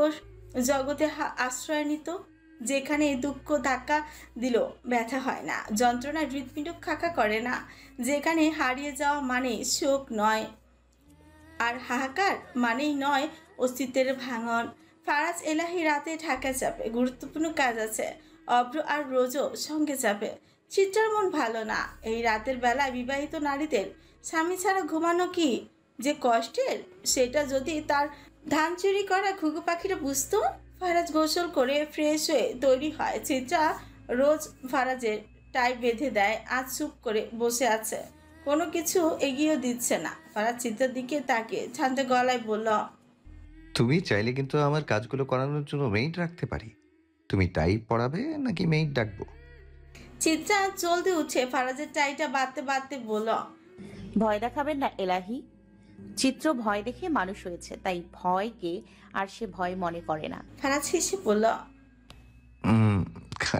জগতে আশ্রয় নিত, যেখানে দুঃখ ধাক্কা দিল ব্যথা হয় না, যন্ত্রণায় হৃৎপিণ্ড খাকা করে না, যেখানে হারিয়ে যাওয়া মানে শোক নয় আর হাহাকার মানেই নয় অস্তিত্বের ভাঙন। ফারাজ এলাহি রাতে ঢাকা যাবে, গুরুত্বপূর্ণ কাজ আছে। অব্র আর রোজও সঙ্গে যাবে। চিত্রার মন ভালো না। এই রাতের বেলায় বিবাহিত নারীদের স্বামী ছাড়া ঘুমানো কি যে কষ্টের, সেটা যদি তার ধান চুরি করা ঘুঘু পাখিরা বুঝতো। ফারাজ গোসল করে ফ্রেশ হয়ে তৈরি হয়। চিত্রা রোজ ফারাজের টাই বেঁধে দেয়, আজ চুপ করে বসে আছে, কোনো কিছু এগিয়ে দিচ্ছে না। ফারাজ চিত্রার দিকে তাকিয়ে শান্ত গলায় বলল, তুমি চাইলে কিন্তু আমার কাজগুলো করানোর জন্য মেইড রাখতে পারি। তুমি টাই পড়াবে নাকি মেইড ডাকবো? চিত্রা জলদি উঠে ফারাজের টাইটা বাঁধতে বাঁধতে বলল, ভয় দেখাবেন না এলাহি। চিত্র ভয় দেখে মানুষ হয়েছে, তাই ভয়কে আর সে ভয় মনে করে না। ফারাজ হেসে বলল,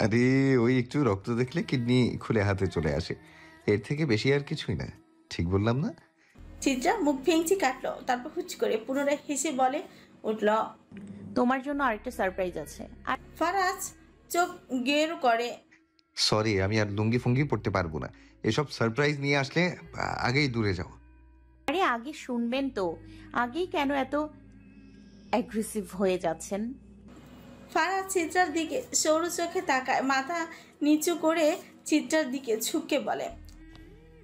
আরে ওই একটু রক্ত দেখলে কিডনি খুলে হাতে চলে আসে, এর থেকে বেশি আর কিছুই না। ঠিক বললাম না? চিত্রা মুখ ভেঙচি কাটলো, তারপর হুচ করে পুনরায় হেসে বলে উঠল, তোমার জন্য আরেকটা সারপ্রাইজ আছে। আর ফারাজ চোখ গেরু করে, সরি, আমি আর লুঙ্গি ফুঙ্গি পড়তে পারবো না। এসব সারপ্রাইজ নিয়ে আসলে আগেই দূরে যাও। আরে আগে শুনবেন তো, আগেই কেন এত অ্যাগ্রেসিভ হয়ে যাচ্ছেন? ফারাজ চিত্রার দিকে সরু চোখে তাকায়, মাথা নিচু করে চিত্রার দিকে ঝুঁকে বলে,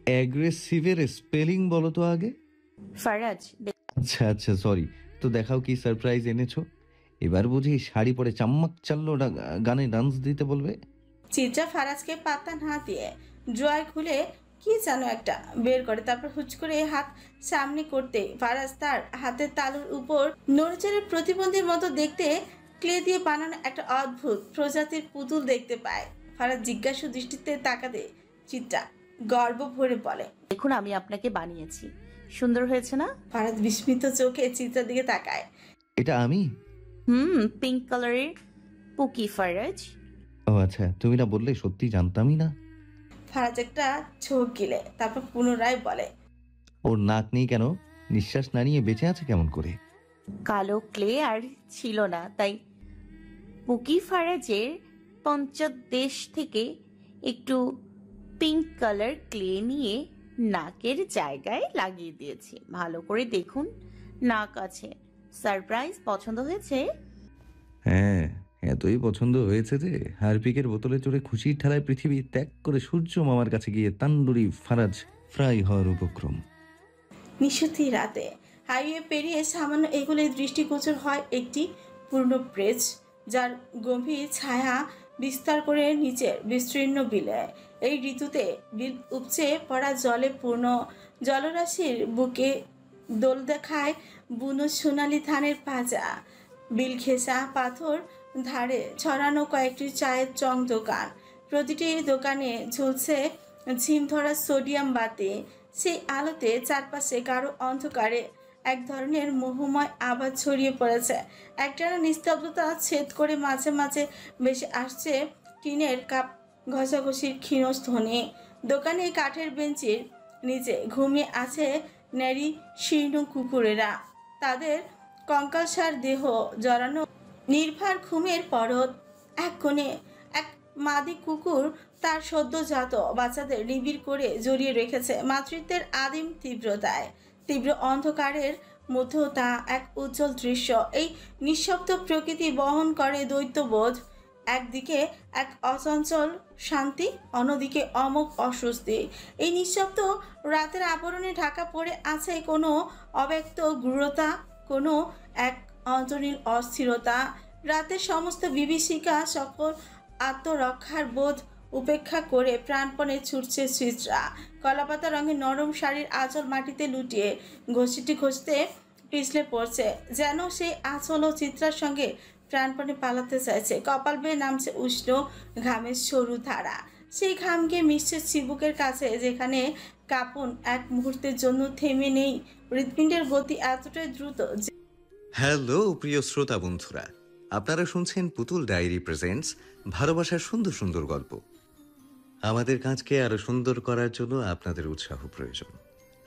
অ্যাগ্রেসিভের স্পেলিং বলো তো আগে। ফারাজ আচ্ছা আচ্ছা, সরি। তো দেখাও কি সারপ্রাইজ এনেছো। এবার বুঝি শাড়ি পরে চাম্মাক চাল্লো গানে ডান্স দিতে বলবে? চিত্রা ফারাজকে পাত্তা না দিয়ে ড্রয়ার খুলে কি যেন একটা বের করে, তারপর হুচ করে হাত সামনে করতে ফারাজ তার হাতের তালুর উপর নড়চড়ের প্রতিবন্ধীর মতো দেখতে ক্লে দিয়ে বানানো একটা অদ্ভুত প্রজাতির পুতুল দেখতে পায়। ফারাজ জিজ্ঞাসু দৃষ্টিতে তাকাতে চিত্রা গর্ব ভরে বলে, দেখুন আমি আপনাকে বানিয়েছি, সুন্দর হয়েছে না? ফারাজ বিস্মিত চোখে চিত্রার দিকে তাকায়। এটা আমি? পিঙ্ক কালারের পুকি ফারাজ। ও আচ্ছা, তুমি না বললে, সত্যি জানতামই না। ফারাজ একটা ছোক গিলে, তারপর পুনরায় বলে, ওর নাক নেই কেন? নিঃশ্বাস না নিয়ে বেঁচে আছে কেমন করে? কালো ক্লে আর ছিল না, তাই পুকি ফারাজের পঞ্চদেশ থেকে একটু পিঙ্ক কালার ক্লে নিয়ে নাকের জায়গায় লাগিয়ে দিয়েছি। ভালো করে দেখুন, নাক আছে। সারপ্রাইজ, পছন্দ হয়েছে? হ্যাঁ, এতই পছন্দ হয়েছে যে হারপিকের বোতলে চড়ে খুশির ঠেলায় পৃথিবী ত্যাগ করে সূর্য মামার কাছে গিয়ে তান্দুরি ফারাজ ফ্রাই হওয়ার উপক্রম। নিশুতি রাতে হাইওয়ে পেরিয়ে সামান্য এগুলো দৃষ্টিগোচর হয় একটি পুরনো ব্রিজ, যার গভীর ছায়া বিস্তার করে নিচের বিস্তীর্ণ বিলে। এই ঋতুতে বিল উপচে পড়া জলে পূর্ণ, জলরাশির বুকে দোল দেখায় বুনো সোনালি ধানের পাজা। বিল ঘেঁষা পাথর ধারে ছড়ানো কয়েকটি চায়ের চং দোকান, প্রতিটি দোকানে ঝুলছে ঝিম ধরা সোডিয়াম বাতি। সেই আলোতে চারপাশে গাঢ় অন্ধকারে এক ধরনের মোহময় আবার ছড়িয়ে পড়েছে। একটানা নিস্তব্ধতা ছেদ করে মাঝে মাঝে ভেসে আসছে টিনের কাপ ঘষাঘষির ক্ষীণ ধ্বনি। দোকানে কাঠের বেঞ্চির নিচে ঘুমিয়ে আছে ন্যাড়ি শীর্ণ কুকুরেরা, তাদের কঙ্কালসার দেহ জড়ানো নির্ভার ঘুমের পরত। এক কোণে এক মাদি কুকুর তার সদ্যজাত বাচ্চাদের নিবিড় করে জড়িয়ে রেখেছে মাতৃত্বের আদিম তীব্রতায়। তীব্র অন্ধকারের মধ্যেও তা এক উজ্জ্বল দৃশ্য। এই নিঃশব্দ প্রকৃতি বহন করে দ্বৈতবোধ। একদিকে এক অচঞ্চল শান্তি, অন্যদিকে অমোঘ অস্বস্তি। এই নিঃশব্দ রাতের আবরণে ঢাকা পড়ে আছে কোনো অব্যক্ত গূঢ়তা, কোনো এক অন্তরীণ অস্থিরতা। রাতের সমস্ত বিভীষিকা, সকল আত্মরক্ষার বোধ উপেক্ষা করে প্রাণপণে ছুটছে চিত্রা। কলাপাতা রঙের নরম শাড়ির আঁচল মাটিতে লুটিয়ে ঘষিটি ঘষতে পিছলে পড়ছে, যেন সেই আঁচলও চিত্রার সঙ্গে প্রাণপণে পালাতে চাইছে। কপাল বেয়ে নামছে উষ্ণ ঘামের সরু ধারা। সেই ঘামকে মিশছে চিবুকের কাছে, যেখানে কাঁপন এক মুহূর্তের জন্য থেমে নেই। হৃৎপিণ্ডের গতি এতটাই দ্রুত যে হ্যালো প্রিয় শ্রোতা বন্ধুরা, আপনারা শুনছেন পুতুল ডায়েরি প্রেজেন্টস ভালোবাসার সুন্দর সুন্দর গল্প। আমাদের কাজকে আরো সুন্দর করার জন্য আপনাদের উৎসাহ প্রয়োজন।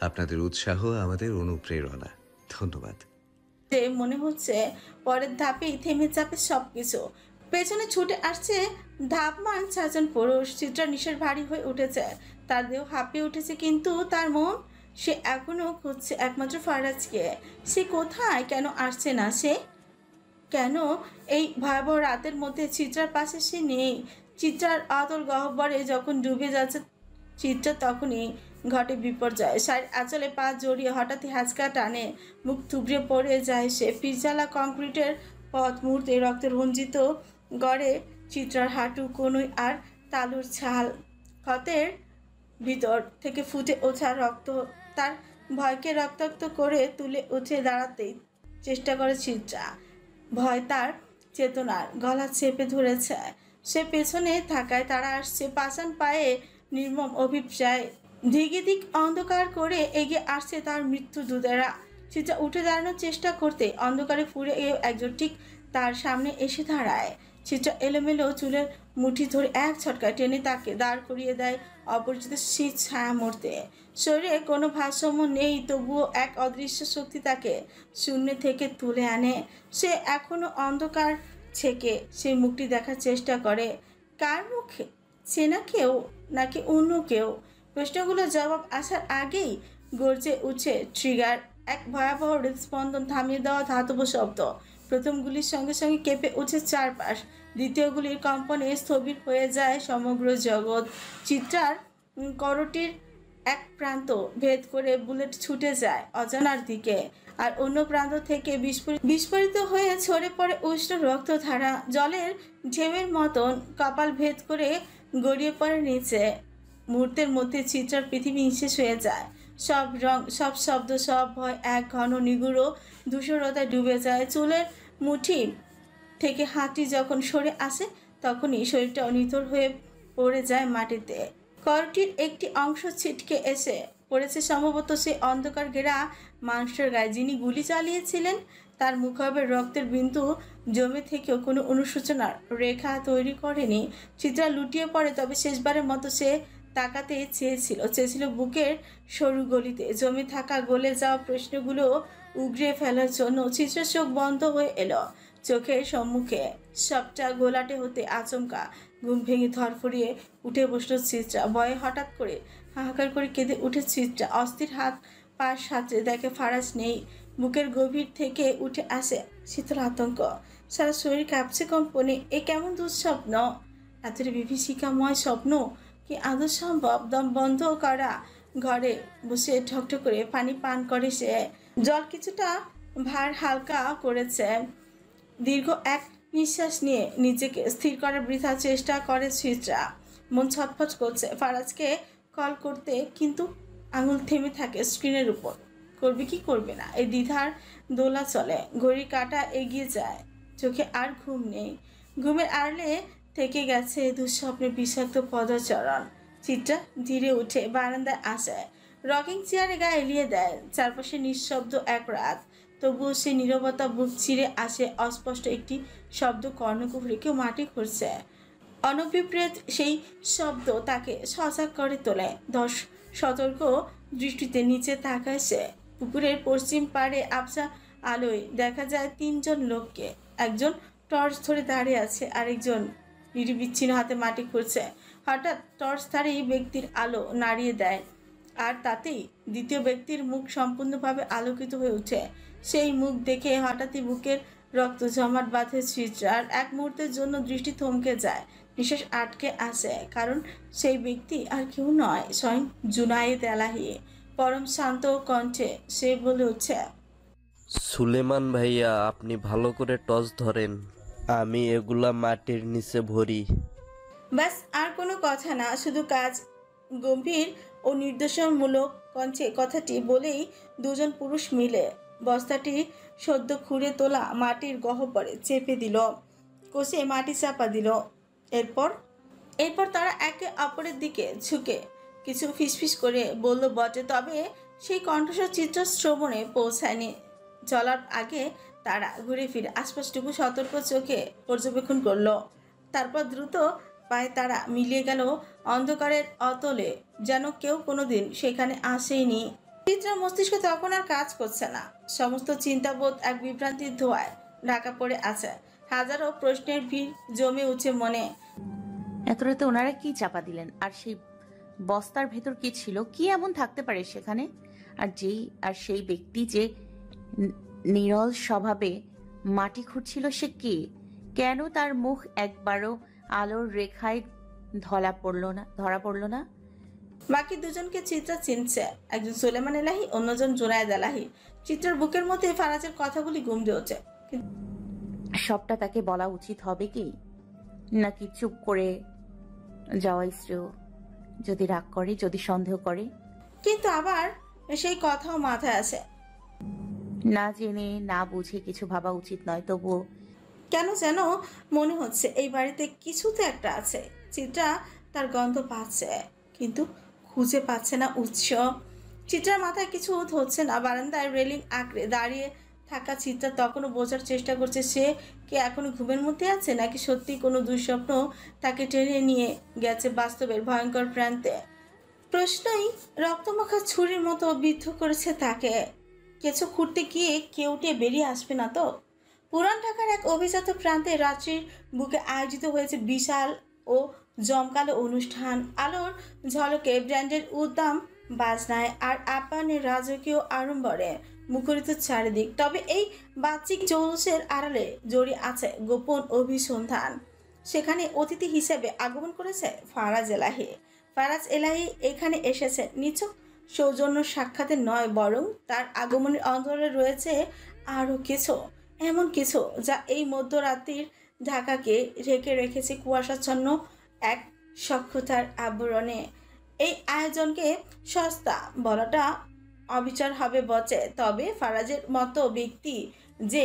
আপনাদের উৎসাহ আমাদের অনুপ্রেরণা। ধন্যবাদ। মনে হচ্ছে পরের ধাপেই থেমে যাবে সবকিছু। পেছনে ছুটে আসছে ধাপমান 4 জন পুরুষ। চিত্রা নিশের ভারী হয়ে উঠেছে, তার দেহ হাঁপিয়ে উঠেছে, কিন্তু তার মন, সে এখনো খুঁজছে একমাত্র ফারাজকে। সে কোথায়? কেন আসছে না সে? কেন এই ভয়াবহ রাতের মধ্যে চিত্রার পাশে সে নেই? চিত্রার অতল গহ্বরে যখন ডুবে যাচ্ছে চিত্রা, তখনই ঘটে বিপর্যয়। শাড়ির আঁচলে পা জড়িয়ে হঠাৎই হ্যাঁচকা টানে, মুখ থুবড়ে পড়ে যায় সে। পিচঢালা কংক্রিটের পথ মুহূর্তে রক্তে রঞ্জিত গড়ে চিত্রার হাঁটু, কনুই আর তালুর ছাল। ক্ষতের ভিতর থেকে ফুটে ওঠা রক্ত তার ভয়কে রক্তাক্ত করে তুলে উঠে দাঁড়াতেই চেষ্টা করে চিত্রা। ভয় তার চেতনার গলা চেপে ধরেছে। সে পেছনে থাকায় তারা আসছে পাষাণ পায়ে, নির্মম অভিপ্রায়। দিকে দিক অন্ধকার করে এগিয়ে আসছে তার মৃত্যু দূতেরা। চিত্রা উঠে দাঁড়ানোর চেষ্টা করতে অন্ধকারে ফুরে একজন ঠিক তার সামনে এসে দাঁড়ায়। চিত্রা এলোমেলো চুলের মুঠি ধরে এক ছটকায় টেনে তাকে দাঁড় করিয়ে দেয় অপরিচিত শীত ছায়া মুহূর্তে। শরীরে কোনো ভারসাম্য নেই, তবুও এক অদৃশ্য শক্তি তাকে শূন্য থেকে তুলে আনে। সে এখনো অন্ধকার ছেকে সেই মুখটি দেখার চেষ্টা করে। কার মুখে? চেনা কেউ নাকি অন্য কেউ? প্রশ্নগুলোর জবাব আসার আগেই গর্জে উঠছে ট্রিগার। এক ভয়াবহ হৃদস্পন্দন থামিয়ে দেওয়া ধাতব শব্দ। প্রথম গুলির সঙ্গে সঙ্গে কেঁপে উঠে চারপাশ, দ্বিতীয় গুলির কম্পনে স্থবির হয়ে যায় সমগ্র জগৎ। চিত্রার করটির এক প্রান্ত ভেদ করে বুলেট ছুটে যায় অজানার দিকে, আর অন্য প্রান্ত থেকে বিস্ফোরিত হয়ে ছড়ে পড়ে উষ্ণ রক্তধারা। জলের ঢেউয়ের মতন কপাল ভেদ করে গড়িয়ে পড়ে নিচে। মুহূর্তের মধ্যে চিত্রার পৃথিবী নিঃশেষ হয়ে যায়। সব রং, সব শব্দ, সব ভয় এক ঘন নিগুড়ো ধূসরতায় ডুবে যায়। চুলের মুঠি থেকে হাতটি যখন সরে আসে, তখনই শরীরটা নিথর হয়ে পড়ে যায় মাটিতে। করটির একটি অংশ ছিটকে এসে পড়েছে সম্ভবত সেই অন্ধকার ঘেরা মানুষের গায়ে যিনি গুলি চালিয়েছিলেন। তার মুখাবে রক্তের বিন্দু জমে থেকেও কোনো অনুশোচনার রেখা তৈরি করেনি। চিত্রা লুটিয়ে পড়ে, তবে শেষবারের মতো সে তাকাতে চেয়েছিল বুকের সরু গলিতে জমে থাকা গলে যাওয়া প্রশ্নগুলো উগরে ফেলার জন্য। চিত্রের চোখ বন্ধ হয়ে এলো। চোখের সম্মুখে সবটা গোলাটে হতে আচমকা ঘুম ভেঙে ধরফরিয়ে উঠে বসলো চিত্রা। ভয়ে হঠাৎ করে হাহাকার করে কেঁদে উঠে চিত্রা। অস্থির হাত পা সাঁতরে দেখে ফারাজ নেই। বুকের গভীর থেকে উঠে আসে শীতল আতঙ্ক। সারা শরীর কাঁপছে কম্পনে। এ কেমন দুঃস্বপ্ন? রাতের বিভীষিকাময় স্বপ্ন কি আদৌ সম্ভব? দম বন্ধ করা ঘরে বসে ঠকঠক করে পানি পান করে সে। জল কিছুটা ভার হালকা করেছে। দীর্ঘ এক নিঃশ্বাস নিয়ে নিজেকে স্থির করার বৃথা চেষ্টা করে চিত্রা। মন ছটফট করছে ফারাজকে কল করতে, কিন্তু আঙুল থেমে থাকে স্ক্রিনের উপর। করবে কি করবে না এই দ্বিধার দোলা চলে। ঘড়ির কাঁটা এগিয়ে যায়। চোখে আর ঘুম নেই। ঘুমের আড়ালে থেকে গেছে দুঃস্বপ্নের বিষাক্ত পদচরণ। চিত্রা ধীরে উঠে বারান্দায় আসে। রকিং চেয়ারে গায়ে এলিয়ে দেয়। চারপাশে নিঃশব্দ এক রাত। তবুও সে নীরবতা বুক চিরে আসে অস্পষ্ট একটি শব্দ কর্ণকুহরে। কেউ মাটি খুঁড়ছে। অনভিপ্রেত সেই শব্দ তাকে সজাগ করে তোলে। সতর্ক দৃষ্টিতে নিচে তাকায় সে। পুকুরের পশ্চিম পাড়ে আবছা আলোয় দেখা যায় তিনজন লোককে। একজন টর্চ ধরে দাঁড়িয়ে আছে, আরেকজন নির্বিচ্ছিন্ন হাতে মাটি খুঁড়ছে। হঠাৎ টর্চধারী ব্যক্তির আলো নাড়িয়ে দেয়, আর তাতেই দ্বিতীয় ব্যক্তির মুখ সম্পূর্ণভাবে আলোকিত হয়ে ওঠে। সেই মুখ দেখে হঠাৎই বুকের রক্ত জমাট বাঁধে চিত্রার। এক মুহূর্তের জন্য দৃষ্টি থমকে যায়, নিঃশ্বাস আটকে আসে। কারণ সেই ব্যক্তি আর কেউ নয়, স্বয়ং জুনায়েদ এলাহি। পরম শান্ত কণ্ঠে সে বলে উঠছে, সুলেমান ভাইয়া, আপনি ভালো করে টস ধরেন, আমি এগুলা মাটির নিচে ভরি। ব্যাস, আর কোনো কথা না, শুধু কাজ। গম্ভীর ও নির্দেশনমূলক কণ্ঠে কথাটি বলেই দুজন পুরুষ মিলে বস্তাটি সদ্য খুঁড়ে তোলা মাটির গহ্বরে চেপে দিল, কষে মাটি চাপা দিল। এরপর তারা একে অপরের দিকে ঝুঁকে কিছু ফিসফিস করে বলল বটে, তবে সেই কণ্ঠস্বর চিত্র শ্রবণে পৌঁছায়নি। চলার আগে তারা ঘুরে ফিরে আশপাশটুকু সতর্ক চোখে পর্যবেক্ষণ করলো। তারপর দ্রুত পায়ে তারা মিলিয়ে গেল অন্ধকারের অতলে, যেন কেউ কোনোদিন সেখানে আসেনি। চিত্রার মস্তিষ্ক তখন আর কাজ করছে না। সমস্ত চিন্তাবোধ এক বিভ্রান্তির ধোঁয়ায় ঢাকা পড়ে আছে। হাজারো প্রশ্নের ভিড় জমে উঠছে মনে। এত রাতে ওনারা কি চাপা দিলেন? আর সেই বস্তার ভেতর কি ছিল? কি এমন থাকতে পারে সেখানে? আর সেই ব্যক্তি যে নিরল স্বভাবে মাটি খুঁড়ছিল, সে কে? কেন তার মুখ একবারও আলোর রেখায় ধরা পড়ল না? বাকি দুজনকে চিত্রা চিনছে। একজন সুলেমান এলাহি, অন্যজন জুনায়েদ এলাহি। চিত্রার বুকের মধ্যে ফারাজের কথাগুলি গুমড়ে ওঠে। সবটা তাকে বলা উচিত হবে কি, নাকি চুপ করে যাওয়া শ্রেয়? যদি রাগ করে, যদি সন্দেহ করে? কিন্তু আবার সেই কথাও মাথায় আসে। না জেনে না বুঝে কিছু ভাবা উচিত নয়, তবুও কেন যেন মনে হচ্ছে এই বাড়িতে কিছু তো একটা আছে। চিত্রা তার গন্ধ পাচ্ছে, কিন্তু খুঁজে পাচ্ছে না উৎস। চিত্রার মাথায় কিছু ধরছে না। বারান্দায় রেলিং আঁকড়ে দাঁড়িয়ে থাকা চিত্রা তখনও বোঝার চেষ্টা করছে সে কি এখনো ঘুমের মধ্যে আছে, নাকি সত্যি কোনো দুঃস্বপ্ন তাকে টেনে নিয়ে গেছে বাস্তবের ভয়ঙ্কর প্রান্তে। প্রশ্নই রক্তমাখা ছুরির মতো বিদ্ধ করেছে তাকে। কিছু খুঁড়তে গিয়ে কেউটে বেরিয়ে আসবে না তো? পুরান ঢাকার এক অভিজাত প্রান্তে রাত্রির বুকে আয়োজিত হয়েছে বিশাল ও জমকালো অনুষ্ঠান। আলোর ঝলকে, ব্র্যান্ডের উদ্দাম বাজনায় আর আপ্যায়নের রাজকীয় আড়ম্বরে মুখরিত চারিদিক। তবে এই বাহ্যিক জৌলুসের আড়ালে জড়িয়ে আছে গোপন অভিসন্ধান। সেখানে অতিথি হিসেবে আগমন করেছে ফারাজ এলাহি। ফারাজ এলাহি এখানে এসেছে নিছক সৌজন্য সাক্ষাতে নয়, বরং তার আগমনের অন্তরে রয়েছে আরও কিছু, এমন কিছু যা এই মধ্যরাত্রির ঢাকাকে ঢেকে রেখেছে কুয়াশাচ্ছন্ন এক সখ্যতার আবরণে। এই আয়োজনকে সস্তা বলাটা অবিচার হবে বটে, তবে ফারাজের মতো ব্যক্তি যে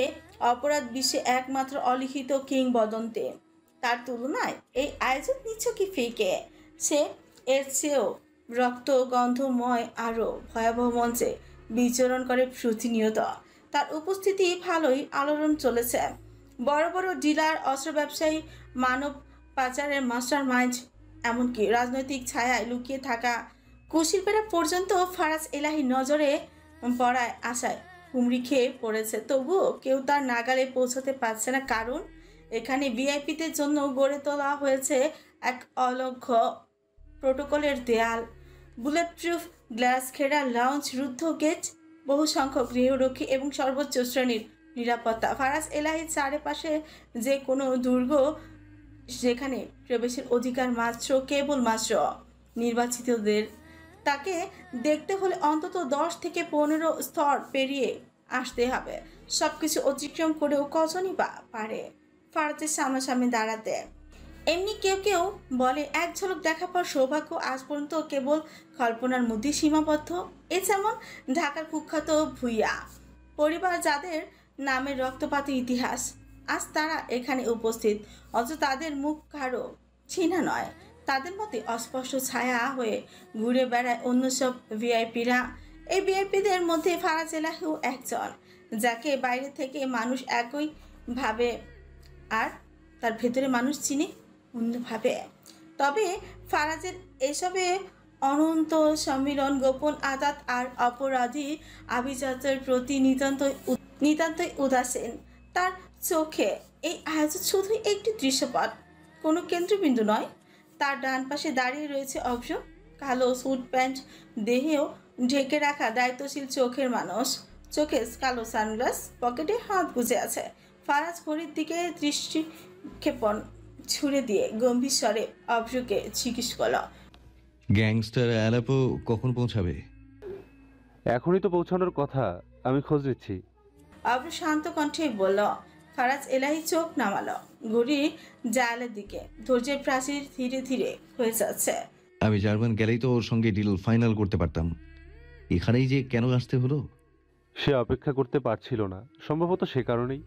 অপরাধ বিশ্বে একমাত্র অলিখিত কিংবদন্তি, তার তুলনায় এই আয়োজন নিছকই ফিকে। সে এর চেয়েও রক্ত গন্ধময় আরও ভয়াবহ মঞ্চে বিচরণ করে প্রতিনিয়ত। তার উপস্থিতি ভালোই আলোড়ন চলেছে। বড় বড় ডিলার, অস্ত্র ব্যবসায়ী, মানব পাচারের মাস্টার মাইন্ড এমনকি রাজনৈতিক ছায়ায় লুকিয়ে থাকা কুশিল্পেরা পর্যন্ত ফারাজ এলাহির নজরে পড়ায় আশায় হুমড়ি খেয়ে পড়েছে। তবুও কেউ তার নাগালে পৌঁছতে পারছে না, কারণ এখানে ভিআইপিদের জন্য গড়ে তোলা হয়েছে এক অলক্ষ্য প্রোটোকলের দেয়াল, বুলেট প্রুফ গ্লাস ঘেরা লাউঞ্জ, রুদ্ধ গেট, বহু সংখ্যক গৃহরক্ষী এবং সর্বোচ্চ শ্রেণীর নিরাপত্তা। ফারাজ এলাহির চারপাশে যে কোনো দুর্গ, যেখানে প্রবেশের অধিকার মাত্র কেবলমাত্র নির্বাচিতদের। তাকে দেখতে হলে অন্তত 10 থেকে 15 স্তর পেরিয়ে আসতে হবে। সবকিছু অতিক্রম করেও কজনই বা পারে ফারাজের সামনাসামনি দাঁড়াতে? এমনি কেউ কেউ বলে এক ঝলক দেখা পাওয়ার সৌভাগ্য আজ পর্যন্ত কেবল কল্পনার মধ্যে সীমাবদ্ধ। এ যেমন ঢাকার কুখ্যাত ভূঁইয়া পরিবার, যাদের নামের রক্তপাতের ইতিহাস, আজ তারা এখানে উপস্থিত, অথচ তাদের মুখ কারো চেনা নয়। তাদের মতে অস্পষ্ট ছায়া হয়ে ঘুরে বেড়ায় অন্য সব ভিআইপিরা। এই ভিআইপিদের মধ্যে ফারাজ এলাহিও একজন, যাকে বাইরে থেকে মানুষ একই ভাবে আর তার ভেতরে মানুষ চিনে অন্যভাবে। তবে ফারাজের এসবে অনন্ত সম্মিলন, গোপন আদাত আর অপরাধী আভিজাতের প্রতি নিতান্তই উদাসীন। তার চোখে এই আয়োজন শুধুই একটি দৃশ্যপট, কোনো কেন্দ্রবিন্দু নয়। তার ডান পাশে দাঁড়িয়ে রয়েছে অভ্র, কালো স্যুট প্যান্ট, দেহেও ঢেকে রাখা দায়িত্বশীল চোখের মানুষ। চোখে কালো সানগ্লাস, পকেটে হাত গুজে আছে। ফারাজ ঘড়ির দিকে দৃষ্টিক্ষেপণ ছুড়ে দিয়ে গম্ভীর স্বরে অভ্রকে জিজ্ঞেস করল, গ্যাংস্টার অ্যালাপো কখন পৌঁছাবে? এখনই তো পৌঁছানোর কথা, আমি খোঁজ নিচ্ছি। অভ্র শান্ত কণ্ঠে বলল। ফারাজ এলাহি চোখ নামালো ঘড়ির জায়ালের দিকে। ধৈর্যের প্রাচীর ধীরে ধীরে হয়ে যাচ্ছে। আমি জার্মান গেলেই তো ওর সঙ্গে ডিল ফাইনাল করতে পারতাম, এখানেই যে কেন আসতে হলো? সে অপেক্ষা করতে পারছিল না, সম্ভবত সে কারণেই।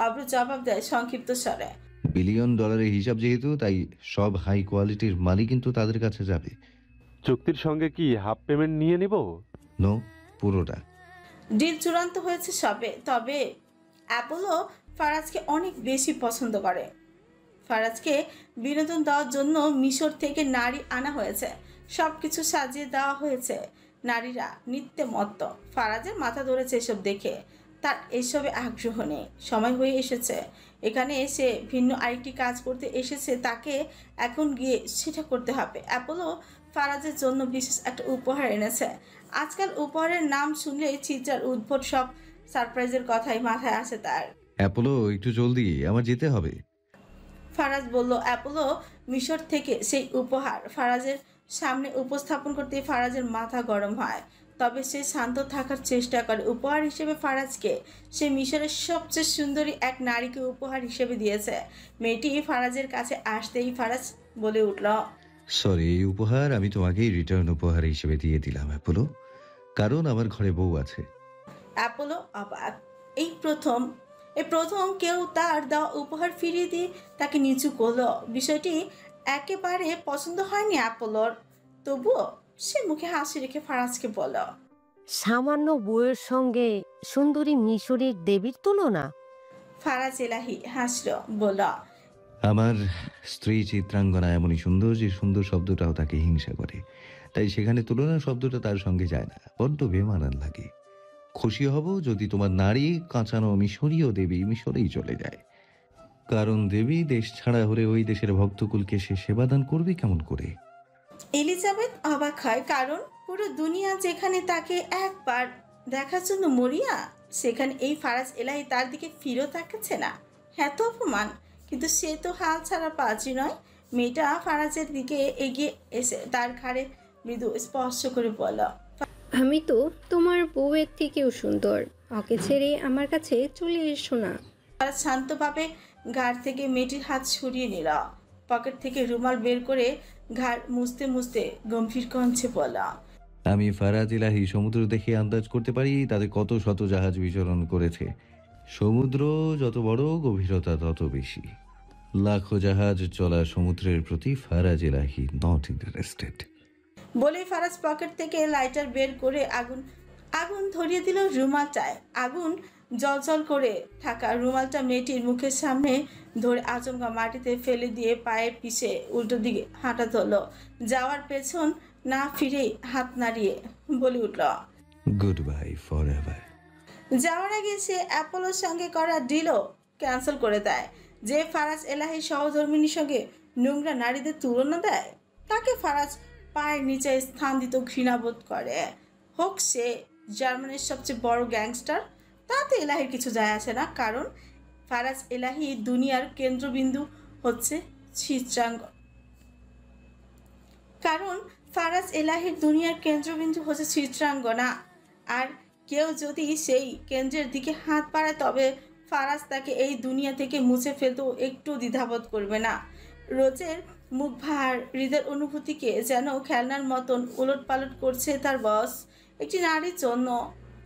অভ্র জবাব দেয় সংক্ষিপ্ত স্বরে, $1 বিলিয়ন হিসাব যেহেতু, তাই সব হাই কোয়ালিটির মালই কিন্তু তাদের কাছে যাবে। চুক্তির সঙ্গে কি হাফ পেমেন্ট নিয়ে নিব? নো, পুরোটা। ডিল চূড়ান্ত হয়েছে সবে, তবে অ্যাপোলো ফারাজকে অনেক বেশি পছন্দ করে। ফারাজকে বিনোদন দেওয়ার জন্য মিশর থেকে নারী আনা হয়েছে, সব কিছু সাজিয়ে দেওয়া হয়েছে। নারীরা নিত্যে মত্ত। ফারাজের মাথা ধরেছে এসব দেখে। তার এসবে আগ্রহ নেই, সময় হয়ে এসেছে। এখানে এসে ভিন্ন আরেকটি কাজ করতে এসেছে, তাকে এখন গিয়ে সেটা করতে হবে। অ্যাপোলো ফারাজের জন্য বিশেষ একটা উপহার এনেছে। আজকাল উপহারের নাম শুনলেই চিত্রার উদ্ভট সব সারপ্রাইজের কথাই মাথায় আসে তার। অ্যাপোলো, একটু জলদি, আমার যেতে হবে। ফারাজ বলল। অ্যাপোলো মিশর থেকে সেই উপহার ফারাজের সামনে উপস্থাপন করতে ফারাজের মাথা গরম হয়। তবে সে শান্ত থাকার চেষ্টা করে। উপহার হিসেবে ফারাজকে সে মিশরের সবচেয়ে সুন্দরী এক নারীকে উপহার হিসেবে দিয়েছে। মেয়েটি ফারাজের কাছে আসতেই ফারাজ বলে উঠল, সরি, এই উপহার আমি তোমাকেই রিটার্ন উপহার হিসেবে দিয়ে দিলাম অ্যাপোলো, কারণ আমার ঘরে বউ আছে। অ্যাপোলো অবাক। এই প্রথম কেউ তার দেওয়া উপহার ফিরিয়ে দিয়ে তাকে নিচু করলো। বিষয়টি একেবারে পছন্দ হয়নি অ্যাপোলোর। তবুও সে মুখে হাসি রেখে ফারাজকে বলল, সামান্য বউয়ের সঙ্গে সুন্দরী মিশরের দেবীর তুলনা? ফারাজ এলাহি হাসল, বলল, আমার স্ত্রী চিত্রাঙ্গনা এমনই সুন্দর যে সুন্দর শব্দটাও তাকে হিংসা করে, তাই সেখানে তুলনা শব্দটা তার সঙ্গে যায় না, বড্ড বেমানান লাগে। খুশি হব যদি তোমার নারী কাঁচানো মিশরীয় দেবী মিশরেই চলে যায়, কারণ দেবী দেশ ছাড়া হলে ওই দেশের ভক্তকুলকে সে সেবাদান করবে কেমন করে? এলিজাবেথ অবাক হয়, কারণ পুরো দুনিয়া যেখানে তাকে একবার দেখার জন্য মরিয়া, সেখানে এই ফারাজ এলাহি তার দিকে ফিরেও তাকাচ্ছে না। এত অপমান! কিন্তু সে তো হাল ছাড়া পাঁচই নয়। মেয়েটা ফারাজের দিকে এগিয়ে এসে তার ঘাড়ে মৃদু স্পর্শ করে বলল, আমি তো তোমার বউয়ের থেকেও সুন্দর, ওকে ছেড়ে আমার কাছে চলে এসো না। ফারাজ শান্তভাবে ঘাড় থেকে মেয়েটির হাত সরিয়ে নিল। পকেট থেকে রুমাল বের করে ঘাড় মুছতে মুছতে গম্ভীর কণ্ঠে বলল, আমি ফারাজ ইলাহি সমুদ্র দেখে আন্দাজ করতে পারি তাতে কত শত জাহাজ বিচরণ করেছে। সমুদ্র যত বড়, গভীরতা তত বেশি। লাখো জাহাজ চলা সমুদ্রের প্রতি ফারাজ ইলাহি নট ইন্টারেস্টেড। বলেই ফারাজ পকেট থেকে লাইটার বের করে আগুন আগুন ধরিয়ে দিল রুমালটায়। আগুন জলজল করে থাকা রুমালটা মেয়েটির মুখের সামনে ধরে আচমকা মাটিতে ফেলে দিয়ে পায়ে পিষে উল্টো দিকে হাঁটা ধরল। যাওয়ার পেছন না ফিরেই হাত নাড়িয়ে বলে উঠল, গুড বাই ফর এভার। যাওয়ার আগে সে অ্যাপোলোর সঙ্গে করা ডিলও ক্যান্সেল করে দেয়। যে ফারাজ এলাহি সহধর্মিনীর সঙ্গে নোংরা নারীদের তুলনা দেয়, তাকে ফারাজ পায়ের নিচে স্থান দিতে ঘৃণাবোধ করে। হোক সে জার্মানির সবচেয়ে বড় গ্যাংস্টার, তাতে এলাহির কিছু যায় আসে না। কারণ ফারাজ এলাহি দুনিয়ার কেন্দ্রবিন্দু হচ্ছে চিত্রাঙ্গন। কারণ ফারাজ এলাহির দুনিয়ার কেন্দ্রবিন্দু হচ্ছে চিত্রাঙ্গনা। আর কেউ যদি সেই কেন্দ্রের দিকে হাত বাড়ায় তবে ফারাজ তাকে এই দুনিয়া থেকে মুছে ফেলতেও একটু দ্বিধাবোধ করবে না। রোজের মুখ ভার, হৃদয়ের অনুভূতিকে যেন খেলনার মতন উলটপালট করছে তার বস। একটি নারীর জন্য